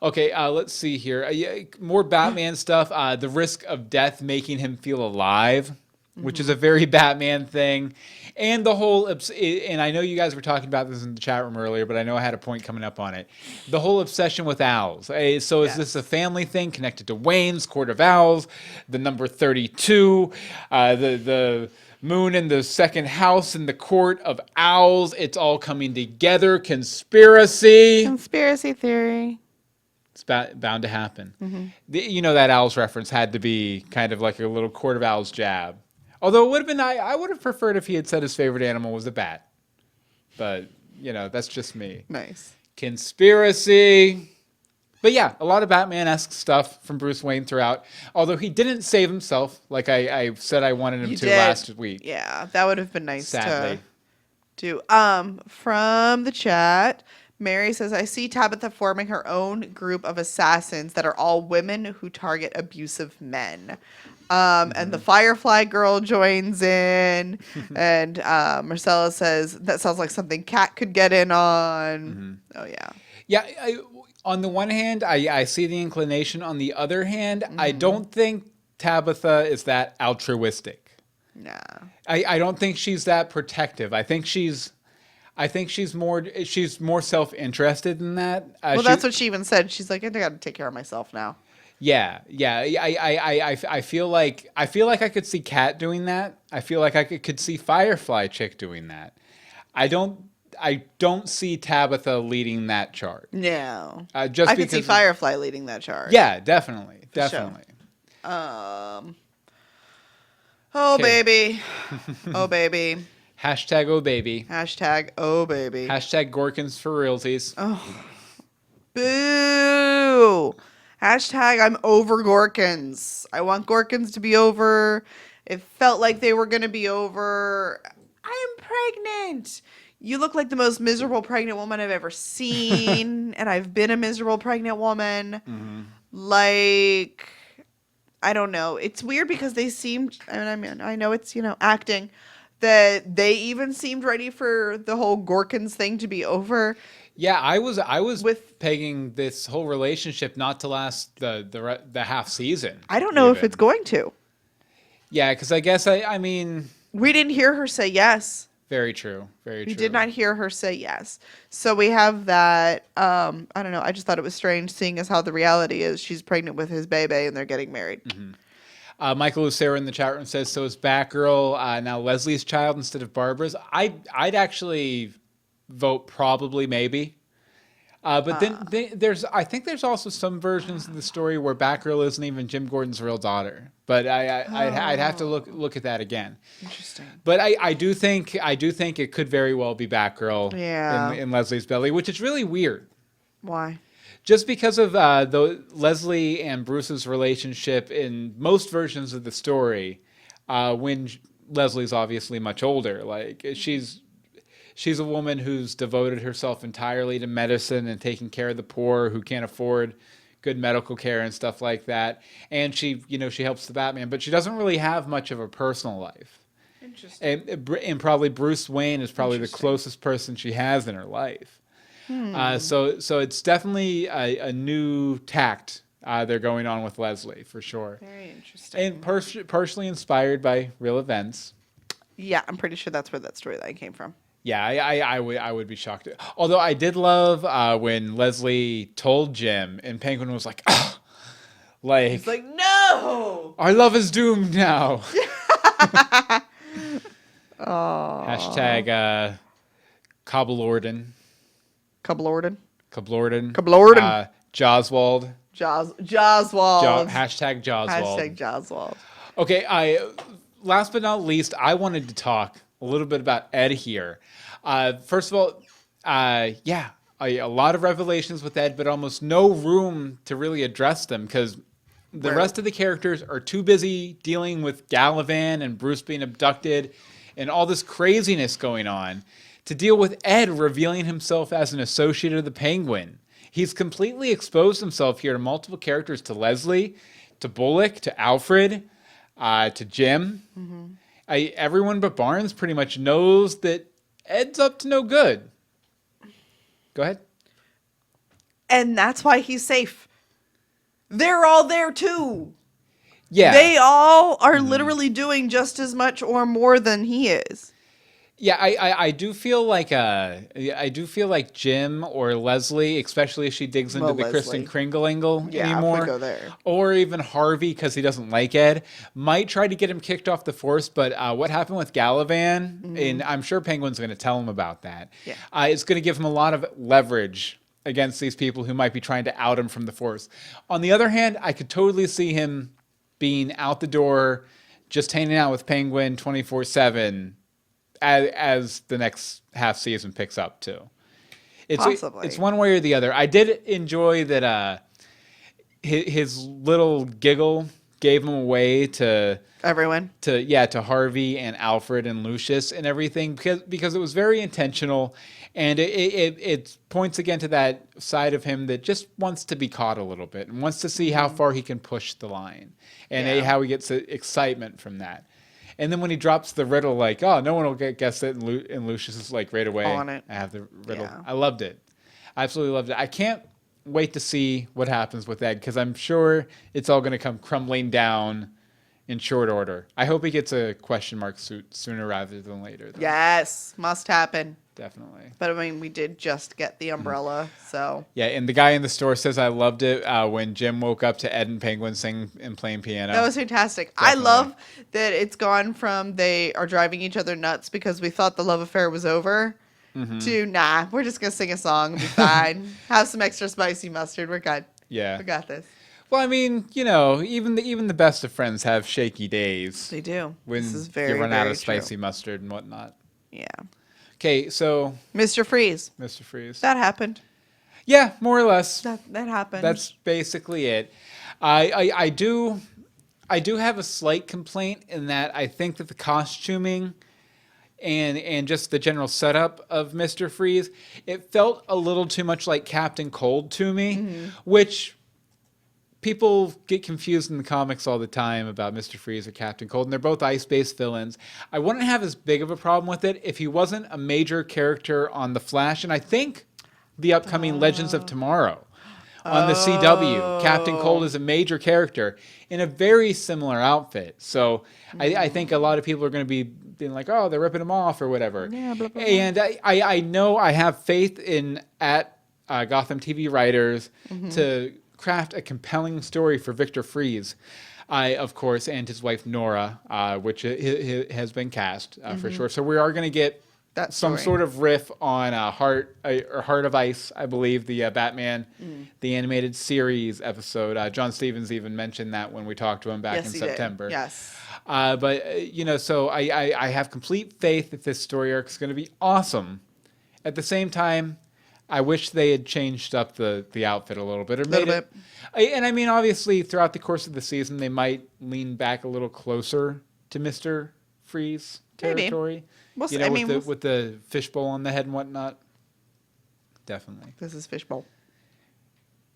Okay, let's see here. More Batman stuff. The risk of death making him feel alive, which is a very Batman thing. And the whole, and I know you guys were talking about this in the chat room earlier, but I know I had a point coming up on it. The whole obsession with owls. So is this a family thing connected to Wayne's Court of Owls, the number 32, the moon in the second house in the court of owls? It's all coming together. Conspiracy Theory. It's bound to happen. That owls reference had to be kind of like a little court of owls jab. Although it would have been, I would have preferred if he had said his favorite animal was a bat. But, that's just me. Nice. Conspiracy. But yeah, a lot of Batman-esque stuff from Bruce Wayne throughout. Although he didn't save himself, like I said I wanted him to last week. Yeah, that would have been nice Sadly. to do. From the chat, Mary says, I see Tabitha forming her own group of assassins that are all women who target abusive men. And the Firefly girl joins in. And Marcella says, that sounds like something Kat could get in on. Oh, yeah. Yeah, on the one hand, I see the inclination. On the other hand, I don't think Tabitha is that altruistic. Nah. I don't think she's that protective. I think she's more self-interested than that. That's what she even said. She's like, I got to take care of myself now. Yeah. I feel like I could see Kat doing that. I feel like I could see Firefly chick doing that. I don't see Tabitha leading that charge. No. I could see Firefly leading that charge. Yeah, definitely. Oh, baby. Oh, baby. Hashtag oh, baby. Hashtag oh, baby. Hashtag Gorkins for realties. Oh. Boo. Hashtag I'm over Gorkins. I want Gorkins to be over. It felt like they were going to be over. I am pregnant. You look like the most miserable pregnant woman I've ever seen. And I've been a miserable pregnant woman. Mm-hmm. Like, I don't know. It's weird because they seemed, I mean, I know it's, acting, that they even seemed ready for the whole Gorkins thing to be over. Yeah, I was pegging this whole relationship not to last the half season. I don't know if it's going to. Yeah, because I guess I mean, we didn't hear her say yes. Very true. Very true. We did not hear her say yes. So we have that. I don't know. I just thought it was strange seeing as how the reality is she's pregnant with his baby and they're getting married. Mm-hmm. Michael Lucero in the chat room says, so is Batgirl now Leslie's child instead of Barbara's? I'd actually vote probably maybe. But then I think there's also some versions of the story where Batgirl isn't even Jim Gordon's real daughter. But I'd have to look at that again. Interesting. But I do think it could very well be Batgirl in Leslie's belly, which is really weird. Why? Just because of the Leslie and Bruce's relationship in most versions of the story, when Leslie's obviously much older, like she's a woman who's devoted herself entirely to medicine and taking care of the poor who can't afford good medical care and stuff like that. And she helps the Batman, but she doesn't really have much of a personal life. Interesting. And probably Bruce Wayne is probably the closest person she has in her life. So it's definitely a new tact they're going on with Leslie for sure. Very interesting. And partially inspired by real events. Yeah, I'm pretty sure that's where that storyline came from. Yeah, I would be shocked. Although I did love when Leslie told Jim and Penguin was like, oh, he's like, no, our love is doomed now. Oh. Hashtag Cobbleorden. Cobbleorden. Joswald. Joswald. Hashtag Joswald. Hashtag Joswald. Okay, last but not least, I wanted to talk a little bit about Ed here. First of all, a lot of revelations with Ed, but almost no room to really address them because the rest of the characters are too busy dealing with Gallivan and Bruce being abducted and all this craziness going on to deal with Ed revealing himself as an associate of the Penguin. He's completely exposed himself here to multiple characters, to Leslie, to Bullock, to Alfred, to Jim. Mm-hmm. Everyone but Barnes pretty much knows that Ed's up to no good. Go ahead. And that's why he's safe. They're all there too. Yeah. They all are literally doing just as much or more than he is. Yeah, I do feel like Jim or Leslie, especially if she digs into the Kristen Kringle angle anymore, if we go there. Or even Harvey because he doesn't like Ed, might try to get him kicked off the force. But what happened with Gallivan, and I'm sure Penguin's going to tell him about that. Yeah. It's going to give him a lot of leverage against these people who might be trying to out him from the force. On the other hand, I could totally see him being out the door, just hanging out with Penguin 24/7. As the next half season picks up too, it's one way or the other. I did enjoy that his little giggle gave him away to everyone, to Harvey and Alfred and Lucius and everything because it was very intentional, and it points again to that side of him that just wants to be caught a little bit and wants to see how far he can push the line and how he gets excitement from that. And then when he drops the riddle, like, oh, no one will guess it, and Lucius is like right away. On it. I have the riddle. Yeah. I loved it. I absolutely loved it. I can't wait to see what happens with Ed because I'm sure it's all going to come crumbling down in short order. I hope he gets a question mark suit sooner rather than later, though. Yes, must happen. Definitely. But I mean, we did just get the umbrella, so. Yeah, and the guy in the store says I loved it when Jim woke up to Ed and Penguin singing and playing piano. That was fantastic. Definitely. I love that it's gone from they are driving each other nuts because we thought the love affair was over to, nah, we're just going to sing a song and be fine. Have some extra spicy mustard. We're good. Yeah. We got this. Well, I mean, even the best of friends have shaky days. They do. When this is very, you run out of true. spicy mustard and whatnot. Yeah. Okay, so Mr. Freeze. Mr. Freeze. That happened. Yeah, more or less. That happened. That's basically it. I do have a slight complaint in that I think that the costuming and just the general setup of Mr. Freeze, it felt a little too much like Captain Cold to me, which people get confused in the comics all the time about Mr. Freeze or Captain Cold, and they're both ice-based villains. I wouldn't have as big of a problem with it if he wasn't a major character on The Flash, and I think the upcoming Legends of Tomorrow on the CW. Captain Cold is a major character in a very similar outfit. So I think a lot of people are going to be being like, oh, they're ripping him off or whatever. Yeah, blah, blah, blah. And I know I have faith in Gotham TV writers to craft a compelling story for Victor Freeze, of course, and his wife Nora, which has been cast for sure. So we are going to get That some story. sort of riff on Heart of Ice, I believe, the Batman, the animated series episode. John Stevens even mentioned that when we talked to him back in he September. did. Yes. But, so I have complete faith that this story arc is going to be awesome. At the same time, I wish they had changed up the outfit a little bit. Or made it. And I mean, obviously, throughout the course of the season, they might lean back a little closer to Mr. Freeze territory. Maybe. We'll see. With the fishbowl on the head and whatnot. Definitely. This is Fishbowl.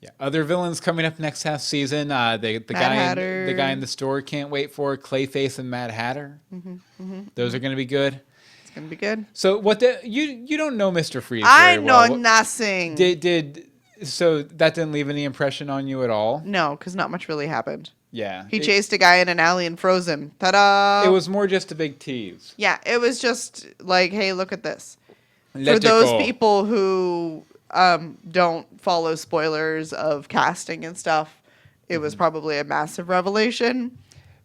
Yeah. Other villains coming up next half season. The guy in the store can't wait for Clayface and Mad Hatter. Those are going to be good. It's going to be good. So you don't know Mr. Freeze I very know well. nothing. So that didn't leave any impression on you at all? No, because not much really happened. Yeah. He chased a guy in an alley and froze him. Ta-da! It was more just a big tease. Yeah, it was just like, hey, look at this. Let For it those go. people who don't follow spoilers of casting and stuff, it was probably a massive revelation.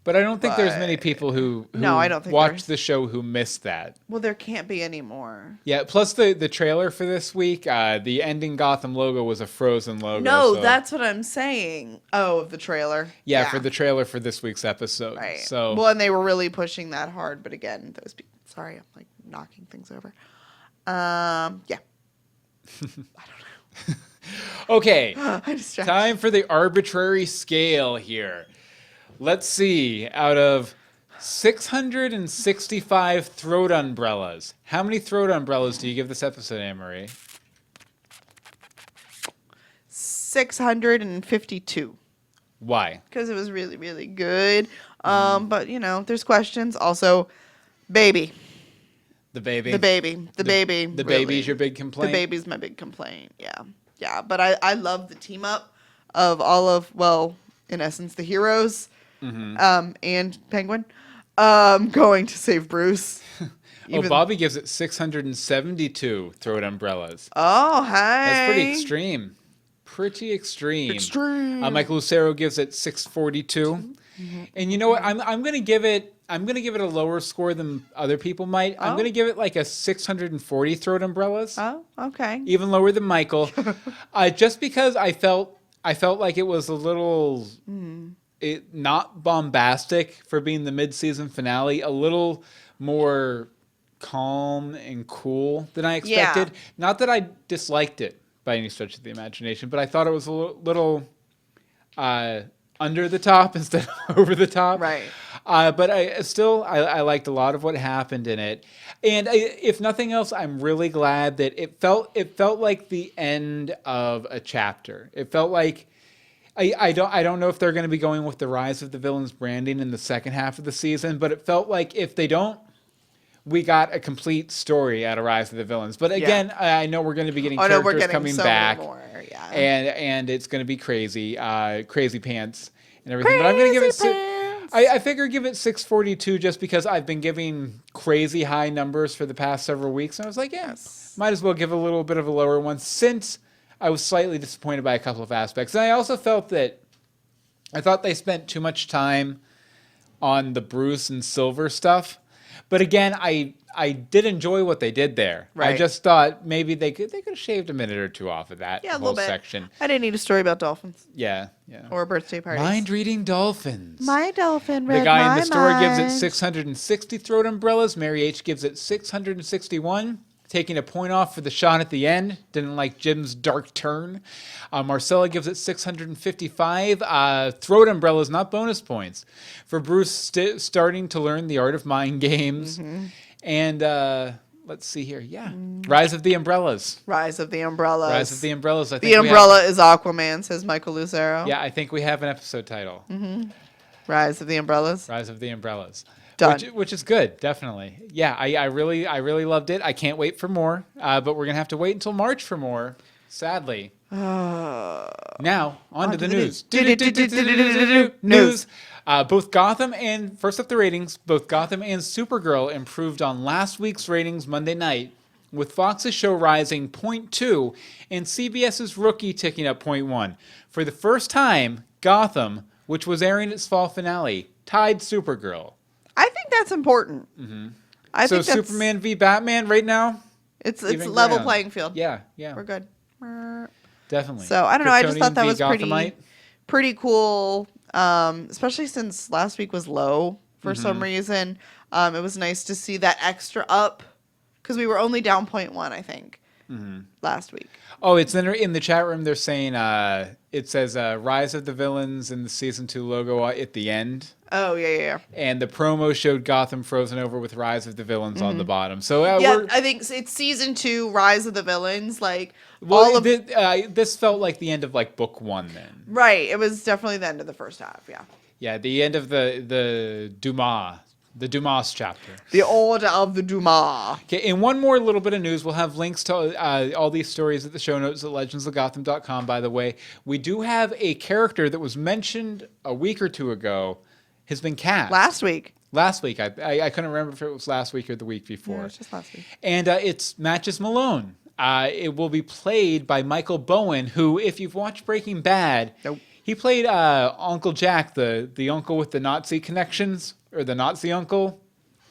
But I don't think there's many people who No, I don't think watched the show who missed that. Well, there can't be any more. Yeah, plus the trailer for this week, the ending Gotham logo was a frozen logo. No, so- that's what I'm saying. Oh, the trailer. Yeah, for the trailer for this week's episode. Right. So Well, and they were really pushing that hard, but again, those people. Sorry, I'm like knocking things over. Yeah. I don't know. okay, I distracted. time for the arbitrary scale here. Let's see, out of 665 throat umbrellas, how many throat umbrellas do you give this episode, Anne-Marie? 652. Why? Because it was really, really good. But there's questions. Also, baby. The baby. The baby. The baby. The really. baby's your big complaint? The baby's my big complaint. Yeah. Yeah. But I love the team up of all of, well, in essence, the heroes and Penguin going to save Bruce. Bobby gives it 672 throat umbrellas. Oh, hey. That's pretty extreme. Pretty extreme. Michael Lucero gives it 642. And you know what? I'm gonna give it a lower score than other people might. I'm gonna give it like a 640 throat umbrellas. Oh, okay. Even lower than Michael. Just because I felt like it was a little not bombastic for being the mid-season finale, a little more calm and cool than I expected. Yeah. Not that I disliked it by any stretch of the imagination, but I thought it was a little under the top instead of over the top. Right. But I liked a lot of what happened in it. And if nothing else, I'm really glad that it felt like the end of a chapter. It felt like I don't know if they're going to be going with the Rise of the Villains branding in the second half of the season, but it felt like if they don't, we got a complete story out of Rise of the Villains. But again, I know we're going to be getting characters coming so back, many more, yeah. and it's going to be crazy, crazy pants and everything. But I'm going to give it I figure give it 642 just because I've been giving crazy high numbers for the past several weeks, and I was like, might as well give a little bit of a lower one since I was slightly disappointed by a couple of aspects. And I also felt that I thought they spent too much time on the Bruce and Silver stuff. But again, I did enjoy what they did there. Right. I just thought maybe they could have shaved a minute or two off of that Yeah, a whole little bit. section. I didn't need a story about dolphins Yeah. or birthday parties. Mind-reading dolphins. My dolphin read The guy my in the store gives it mind. 660 throat umbrellas. Mary H gives it 661. taking a point off for the shot at the end. Didn't like Jim's dark turn. Marcella gives it 655. Throat umbrellas, not bonus points. For Bruce starting to learn the art of mind games. And let's see here. Yeah. Rise of the Umbrellas. Rise of the Umbrellas. Rise of the Umbrellas. I think the umbrella is Aquaman, says Michael Lucero. Yeah, I think we have an episode title. Rise of the Umbrellas. Rise of the Umbrellas. Done. Which is good, definitely. Yeah, I really loved it. I can't wait for more, but we're gonna have to wait until March for more. Sadly. Now on to the news. News. Both Gotham and first up the ratings. Both Gotham and Supergirl improved on last week's ratings Monday night, with Fox's show rising 0.2 and CBS's Rookie ticking up 0.1. For the first time, Gotham, which was airing its fall finale, tied Supergirl. I think that's important. I So think that's, Superman v Batman right now? it's even level ground. playing field. Yeah. We're good. Definitely. So I don't know. I just thought that was Kryptonian v. pretty cool. Especially since last week was low for some reason. It was nice to see that extra up because we were only down 0.1, I think, last week. Oh, it's in the chat room. They're saying it says Rise of the Villains in the season 2 logo at the end. Oh, yeah. And the promo showed Gotham frozen over with Rise of the Villains on the bottom. So I think it's season 2, Rise of the Villains. Like this felt like the end of like book 1 then. Right. It was definitely the end of the first half. Yeah. Yeah, the end of the Dumas chapter. The Order of the Dumas. Okay, and one more little bit of news. We'll have links to all these stories at the show notes at legendsofgotham.com, by the way. We do have a character that was mentioned a week or two ago has been cast. Last week. I couldn't remember if it was last week or the week before. Yeah, it was just last week. And it's Matches Malone. It will be played by Michael Bowen, who, if you've watched Breaking Bad, Nope. he played Uncle Jack, the uncle with the Nazi connections, or the Nazi uncle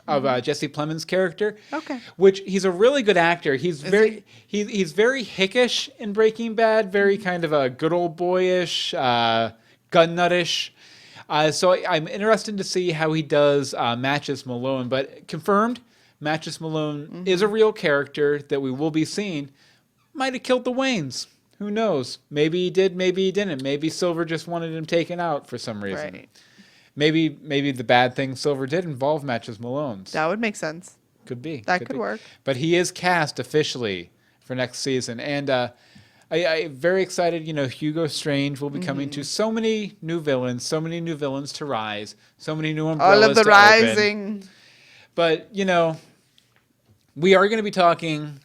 of Jesse Plemons' character. Okay. Which he's a really good actor. He's very hickish in Breaking Bad, very kind of a good old boyish, gun nuttish. So I'm interested to see how he does Matches Malone, but confirmed, Matches Malone is a real character that we will be seeing. Might have killed the Waynes. Who knows? Maybe he did, maybe he didn't. Maybe Silver just wanted him taken out for some reason. Right. Maybe the bad thing Silver did involve Matches Malone's. That would make sense. Could be. That could work. But he is cast officially for next season. And I'm very excited. Hugo Strange will be coming to so many new villains to rise, so many new umbrellas All of the to rising. open. But, we are going to be talking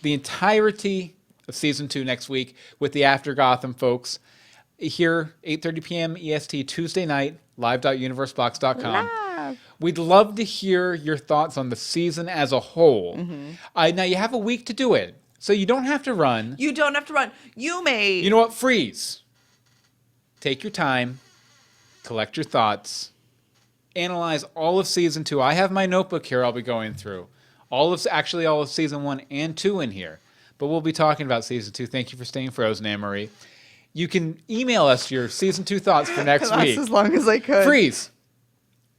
the entirety of season 2 next week with the After Gotham folks here, 8:30 p.m. EST Tuesday night, live.universebox.com. We'd love to hear your thoughts on the season as a whole. Now, you have a week to do it, so you don't have to run. You don't have to run. You may. You know what? Freeze. Take your time. Collect your thoughts. Analyze all of season 2. I have my notebook here I'll be going through. All of season 1 and 2 in here. But we'll be talking about season 2. Thank you for staying frozen, Anne-Marie. You can email us your season 2 thoughts for next week. As long as I could. Freeze.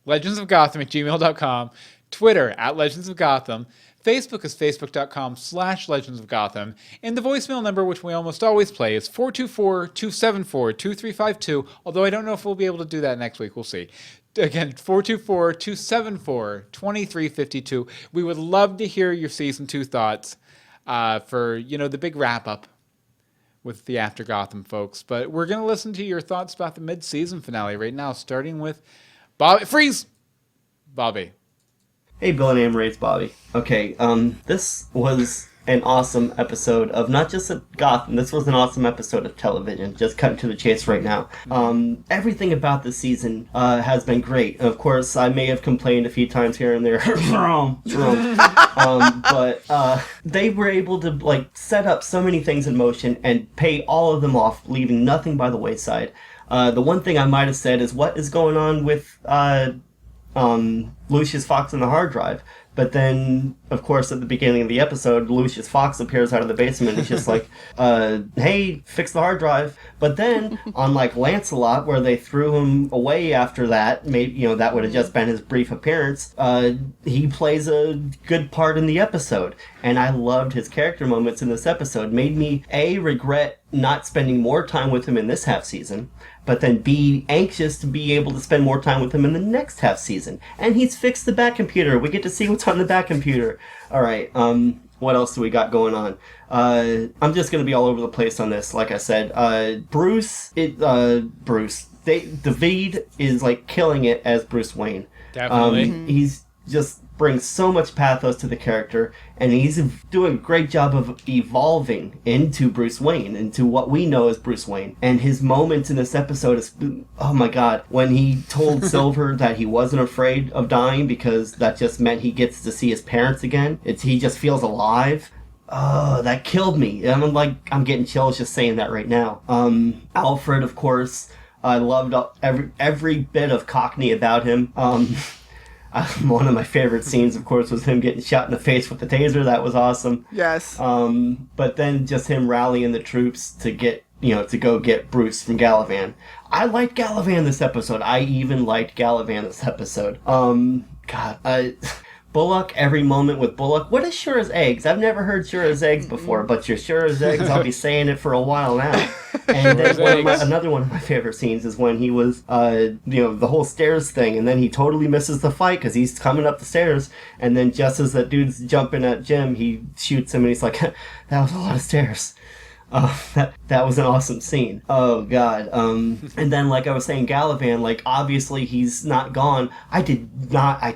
legendsofgotham@gmail.com. Twitter @legendsofgotham. Facebook is facebook.com/legendsofgotham. And the voicemail number, which we almost always play, is 424-274-2352. Although I don't know if we'll be able to do that next week. We'll see. Again, 424-274-2352. We would love to hear your season 2 thoughts for, the big wrap-up with the After Gotham folks. But we're going to listen to your thoughts about the mid-season finale right now, starting with Bobby. Freeze! Bobby. Hey, Bill and Anne-Marie, it's Bobby. Okay, this was an awesome episode of not just Gotham, this was an awesome episode of television. Just cutting to the chase right now. Everything about the season has been great. Of course, I may have complained a few times here and there, but they were able to set up so many things in motion and pay all of them off, leaving nothing by the wayside. The one thing I might have said is, what is going on with Lucius Fox and the hard drive? But then, of course, at the beginning of the episode, Lucius Fox appears out of the basement and he's just like, hey, fix the hard drive. But then, unlike Lancelot, where they threw him away after that, maybe, that would have just been his brief appearance, he plays a good part in the episode. And I loved his character moments in this episode. Made me, A, regret not spending more time with him in this half season, but then be anxious to be able to spend more time with him in the next half season. And he's fixed the back computer. We get to see what's on the back computer. All right, what else do we got going on? I'm just going to be all over the place on this, like I said. David is like killing it as Bruce Wayne. Definitely. He's just brings so much pathos to the character, and he's doing a great job of evolving into Bruce Wayne, into what we know as Bruce Wayne. And his moments in this episode is, oh my god, when he told Silver that he wasn't afraid of dying because that just meant he gets to see his parents again. He just feels alive. Oh, that killed me. I'm getting chills just saying that right now. Alfred, of course, I loved every bit of Cockney about him. One of my favorite scenes, of course, was him getting shot in the face with the taser. That was awesome. Yes. But then just him rallying the troops to go get Bruce from Galavan. I liked Galavan this episode. I even liked Galavan this episode. Bullock, every moment with Bullock. What is sure as eggs? I've never heard sure as eggs before, but you're sure as eggs. I'll be saying it for a while now. And then another one of my favorite scenes is when he was, the whole stairs thing, and then he totally misses the fight because he's coming up the stairs, and then just as that dude's jumping at Jim, he shoots him, and he's like, that was a lot of stairs. That was an awesome scene. Oh god. And then, like I was saying, Galavan, like obviously he's not gone. I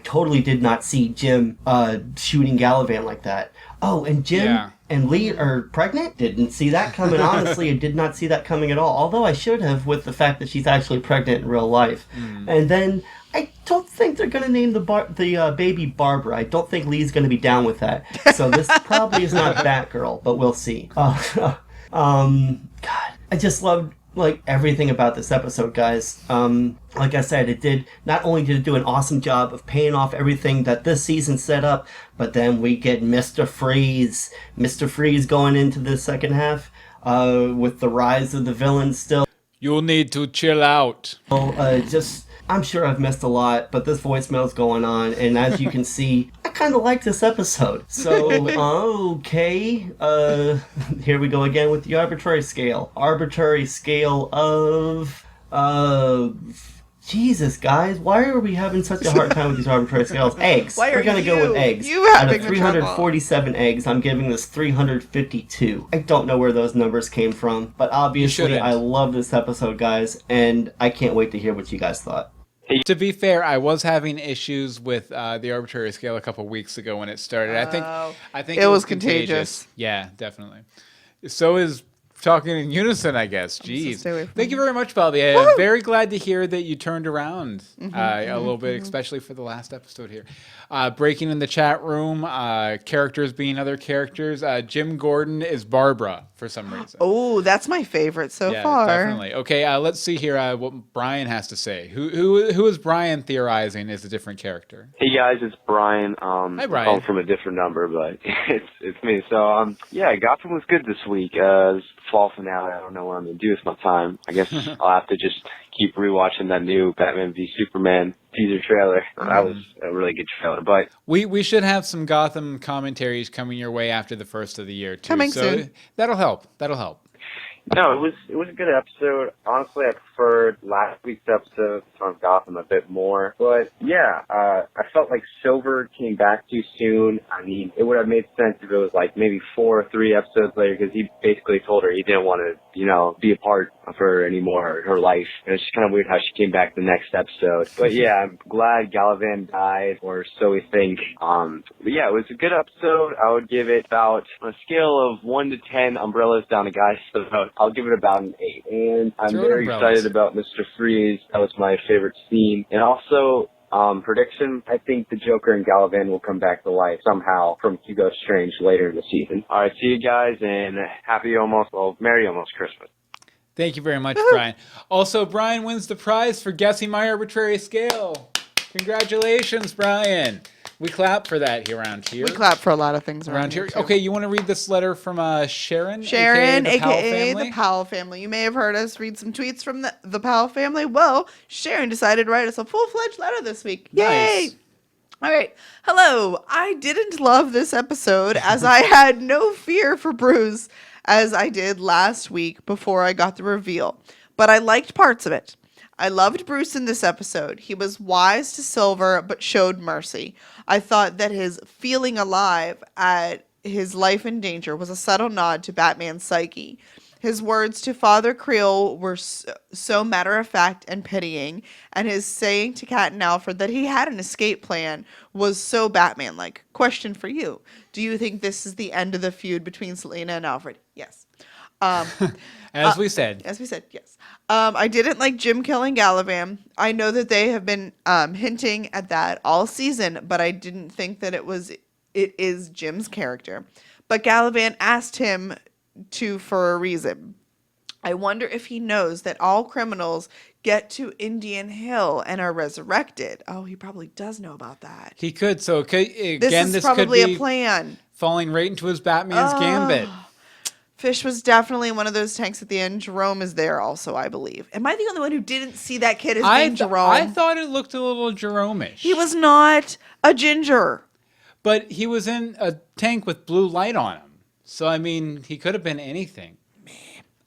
totally did not see Jim shooting Galavan like that. Oh, and Jim and Lee are pregnant? Didn't see that coming. Honestly, I did not see that coming at all. Although I should have, with the fact that she's actually pregnant in real life. And then I don't think they're going to name the baby Barbara. I don't think Lee's going to be down with that. So this probably is not Batgirl, but we'll see. God, I just loved everything about this episode, guys. Like I said, not only did it do an awesome job of paying off everything that this season set up, but then we get Mr. Freeze going into the second half, with the rise of the villains still. You'll need to chill out. I'm sure I've missed a lot, but this voicemail's going on, and as you can see, I kind of like this episode. So, okay, here we go again with the arbitrary scale. Arbitrary scale of, Jesus, guys, why are we having such a hard time with these arbitrary scales? Eggs. We're going to go with eggs. Out of 347 eggs, I'm giving this 352. I don't know where those numbers came from, but obviously I love this episode, guys, and I can't wait to hear what you guys thought. To be fair, I was having issues with the arbitrary scale a couple weeks ago when it started. I think it was contagious. Yeah, definitely. So is talking in unison, I guess. Jeez. Thank you very much, Bobby. I'm very glad to hear that you turned around a little bit, especially for the last episode here. Breaking in the chat room, characters being other characters. Jim Gordon is Barbara for some reason. Oh, that's my favorite so far. Definitely. Okay, let's see here what Brian has to say. Who is Brian theorizing is a different character? Hey guys, it's Brian. Hi, Brian. I'm from a different number, but it's me. So Gotham was good this week. This fall finale. I don't know what I'm gonna do with my time. I guess I'll have to just keep rewatching that new Batman v Superman teaser trailer. That was a really good trailer. But we should have some Gotham commentaries coming your way after the first of the year too. Coming soon. That'll help. no, it was a good episode. Honestly, I preferred last week's episode on Gotham a bit more. But yeah, I felt like Silver came back too soon. I mean, it would have made sense if it was like maybe 4 or 3 episodes later, because he basically told her he didn't want to, be a part of her anymore, her life. And it's just kind of weird how she came back the next episode. But yeah, I'm glad Galavan died, or so we think. But yeah, it was a good episode. I would give it about, on a scale of 1 to 10 umbrellas down a guy's throat, I'll give it about an 8. And I'm very excited about Mr. Freeze. That was my favorite scene. And also, prediction, I think the Joker and Galavan will come back to life somehow from Hugo Strange later in the season. All right, see you guys, and Merry almost Christmas. Thank you very much, Brian. Also, Brian wins the prize for guessing my arbitrary scale. Congratulations, Brian. We clap for that here around here. We clap for a lot of things around here. Too. Okay, you want to read this letter from Sharon? Sharon, aka the Powell family. You may have heard us read some tweets from the Powell family. Well, Sharon decided to write us a full-fledged letter this week. Yay! Nice. All right. Hello. I didn't love this episode as I had no fear for Bruce as I did last week before I got the reveal, but I liked parts of it. I loved Bruce in this episode. He was wise to Silver, but showed mercy. I thought that his feeling alive at his life in danger was a subtle nod to Batman's psyche. His words to Father Creel were so matter-of-fact and pitying, and his saying to Cat and Alfred that he had an escape plan was so Batman-like. Question for you. Do you think this is the end of the feud between Selena and Alfred? Yes. As we said, yes. I didn't like Jim killing Gallivan. I know that they have been hinting at that all season, but I didn't think that it is Jim's character. But Gallivan asked him to for a reason. I wonder if he knows that all criminals get to Indian Hill and are resurrected. Oh, he probably does know about that. he could. So again, This is probably a plan. Falling right into his Batman's gambit. Fish was definitely one of those tanks at the end. Jerome is there also, I believe. Am I the only one who didn't see that kid as being Jerome? I thought it looked a little Jerome-ish. He was not a ginger. But he was in a tank with blue light on him. So, I mean, he could have been anything.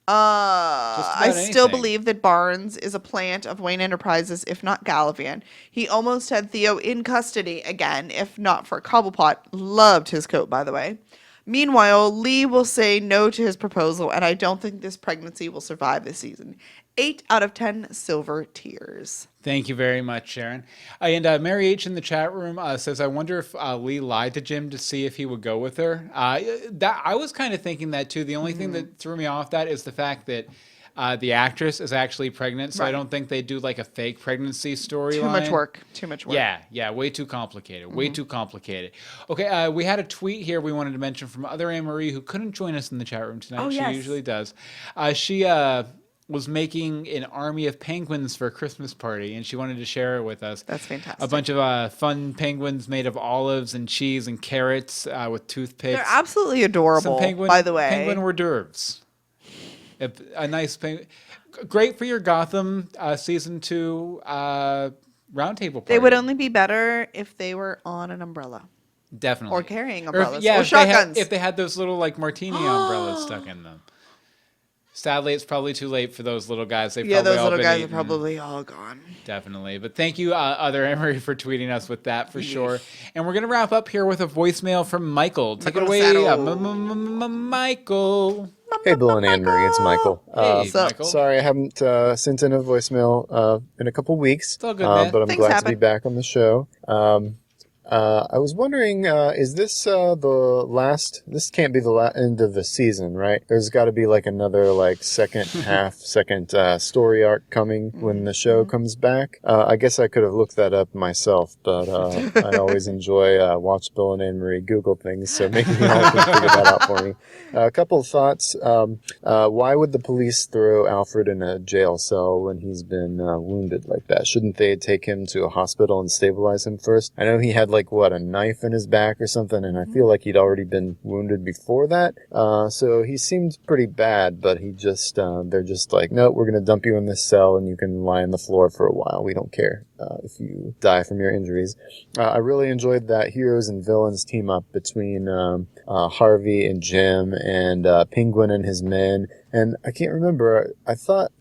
I still believe that Barnes is a plant of Wayne Enterprises, if not Gallivan. He almost had Theo in custody again, if not for Cobblepot. Loved his coat, by the way. Meanwhile, Lee will say no to his proposal, and I don't think this pregnancy will survive this season. 8 out of 10 silver tears. Thank you very much, Sharon. And Mary H. in the chat room says, I wonder if Lee lied to Jim to see if he would go with her. I was kind of thinking that, too. The only thing that threw me off that is the fact that the actress is actually pregnant, so I don't think they do like a fake pregnancy storyline. Too much work. Yeah, way too complicated. Way too complicated. Okay, we had a tweet here we wanted to mention from other Anne Marie who couldn't join us in the chat room tonight. She usually does. She was making an army of penguins for a Christmas party, and she wanted to share it with us. That's fantastic. A bunch of fun penguins made of olives and cheese and carrots with toothpicks. They're absolutely adorable, by the way. Penguin hors d'oeuvres. A nice penguin. Great for your Gotham Season 2 roundtable party. They would only be better if they were on an umbrella. Definitely. Or carrying umbrellas. Or shotguns. If they had those little like martini umbrellas stuck in them. Sadly, it's probably too late for those little guys. Those little guys are probably all gone. Definitely. But thank you, other Emery, for tweeting us with that for sure. And we're going to wrap up here with a voicemail from Michael. Take it away, Michael. Hey, Bill and Anne Marie, it's Michael. Hey, Michael. Sorry I haven't sent in a voicemail in a couple weeks. It's all good, man. But I'm glad to be back on the show. I was wondering, is this the last? This can't be the end of the season, right? There's got to be like another second story arc coming when the show comes back. I guess I could have looked that up myself, but I always enjoy watch Bill and Anne Marie Google things, so maybe y'all can figure that out for me. A couple of thoughts. Why would the police throw Alfred in a jail cell when he's been wounded like that? Shouldn't they take him to a hospital and stabilize him first? I know he had a knife in his back or something, and I feel like he'd already been wounded before that. So he seemed pretty bad, but they're just like, no, we're going to dump you in this cell and you can lie on the floor for a while. We don't care if you die from your injuries. I really enjoyed that heroes and villains team up between Harvey and Jim and Penguin and his men. And I can't remember. I thought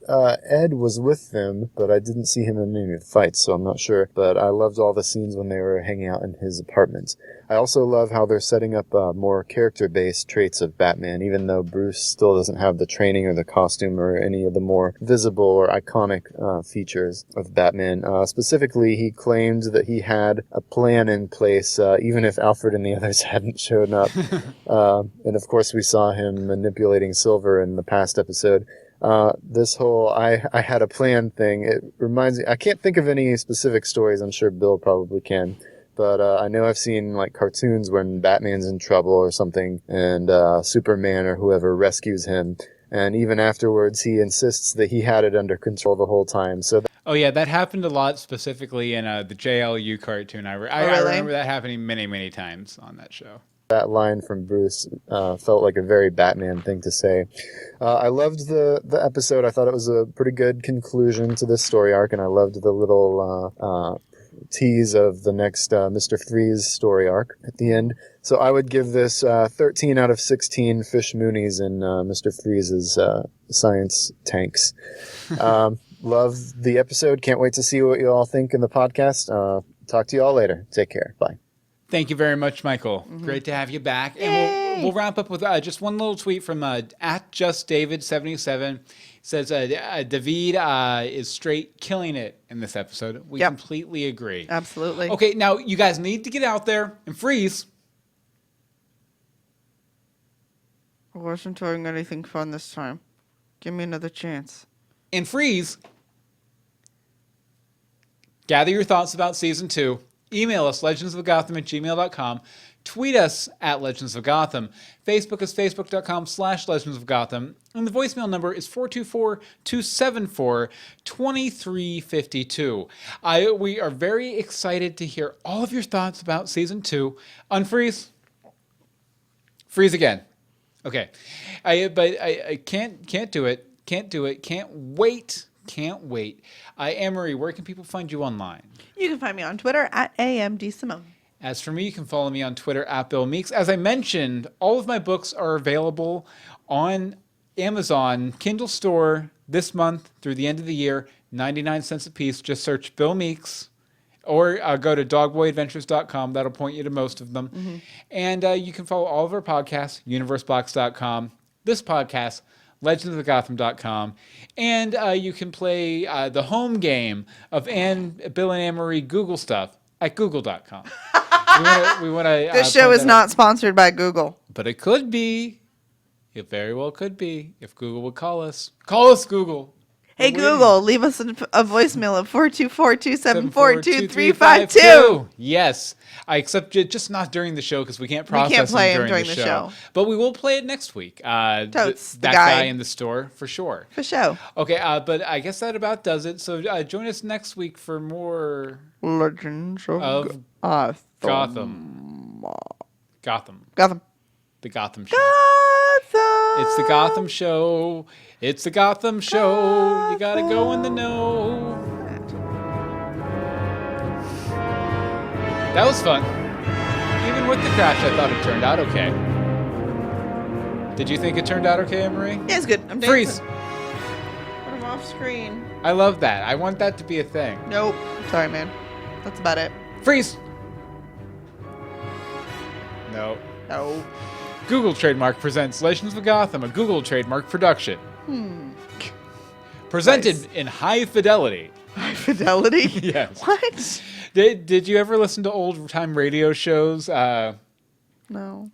Ed was with them, but I didn't see him in any of the fights, so I'm not sure. But I loved all the scenes when they were hanging out in his apartment. I also love how they're setting up more character-based traits of Batman, even though Bruce still doesn't have the training or the costume or any of the more visible or iconic features of Batman. Specifically, he claimed that he had a plan in place, even if Alfred and the others hadn't shown up. And of course, we saw him manipulating Silver in the past episode. This whole I had a plan thing, it reminds me, I can't think of any specific stories, I'm sure Bill probably can, but I know I've seen cartoons when Batman's in trouble or something and Superman or whoever rescues him, And even afterwards, he insists that he had it under control the whole time. So Oh yeah, that happened a lot, specifically in the JLU cartoon. I really? remember that happening many, many times on that show. that line from Bruce felt like a very Batman thing to say. I loved the episode. I thought it was a pretty good conclusion to this story arc, and I loved the little tease of the next Mr. Freeze story arc at the end. So I would give this 13 out of 16 fish moonies in Mr. Freeze's science tanks. Love the episode. Can't wait to see what you all think in the podcast. Talk to you all later. Take care. Bye. Thank you very much, Michael. Great to have you back. And we'll wrap up with just one little tweet from @JustDavid77. Says David is straight killing it in this episode. We completely agree. Absolutely. Okay, now you guys need to get out there and freeze. I wasn't doing anything fun this time. Give me another chance. And freeze. Gather your thoughts about season 2. Email us, legendsofgotham@gmail.com. Tweet us at Legends of Gotham. Facebook is facebook.com/Legends of Gotham. And the voicemail number is 424-274-2352. We are very excited to hear all of your thoughts about season 2. Unfreeze. Freeze again. Okay. I can't do it. Can't do it. Can't wait. Can't wait. Anne-Marie, where can people find you online? You can find me on Twitter at @DeSimone. As for me, you can follow me on Twitter at Bill Meeks. As I mentioned, all of my books are available on Amazon Kindle store this month through the end of the year, 99 cents a piece. Just search Bill Meeks or go to dogboyadventures.com. That'll point you to most of them. Mm-hmm. And you can follow all of our podcasts, universebox.com, this podcast, legendsofgotham.com, and you can play the home game of Bill and Anne-Marie Google stuff at google.com. we want to. This show is not sponsored by Google, but it could be. It very well could be if Google would call us. Call us, Google. Hey Google, leave us a voicemail at 424-274-2352. Yes, except just not during the show because we can't process them during the show. But we will play it next week. Totes, that guy in the store for sure. For sure. Okay, but I guess that about does it. So join us next week for more Legends of Gotham. Gotham. The Gotham Show. It's the Gotham Show. It's the Gotham Show. You gotta go in the know. That was fun. Even with the crash, I thought it turned out okay. Did you think it turned out okay, Anne-Marie? Yeah, it's good. I'm Freeze. Put him off screen. I love that. I want that to be a thing. Nope. Sorry, man. That's about it. Freeze. No. Google Trademark presents Legends of Gotham, a Google trademark production. Presented in high fidelity. High fidelity? Yes. What? Did you ever listen to old time radio shows? No.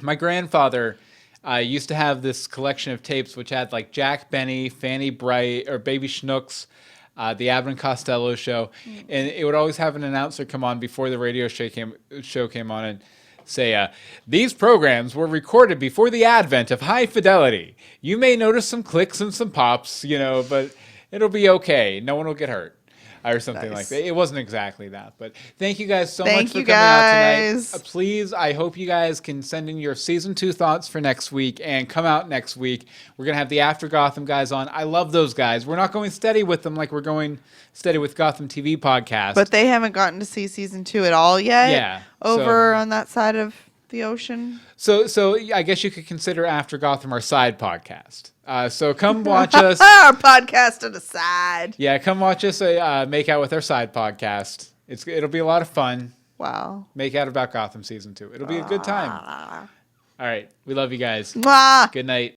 My grandfather used to have this collection of tapes which had like Jack Benny, Fanny Bright, or Baby Schnooks, the Abbott and Costello show, and it would always have an announcer come on before the radio show came on and say, these programs were recorded before the advent of high fidelity. You may notice some clicks and some pops, but it'll be okay. No one will get hurt. Or something like that. It wasn't exactly that. But thank you guys so much for coming out tonight. Please, I hope you guys can send in your season 2 thoughts for next week and come out next week. We're going to have the After Gotham guys on. I love those guys. We're not going steady with them like we're going steady with Gotham TV podcast. But they haven't gotten to see season 2 at all yet. Yeah. Over on that side of the ocean. So I guess you could consider After Gotham our side podcast. So come watch us. Our podcast on the side. Yeah, come watch us make out with our side podcast. It'll be a lot of fun. Wow. Make out about Gotham season 2. It'll be a good time. All right. We love you guys. Mwah. Good night.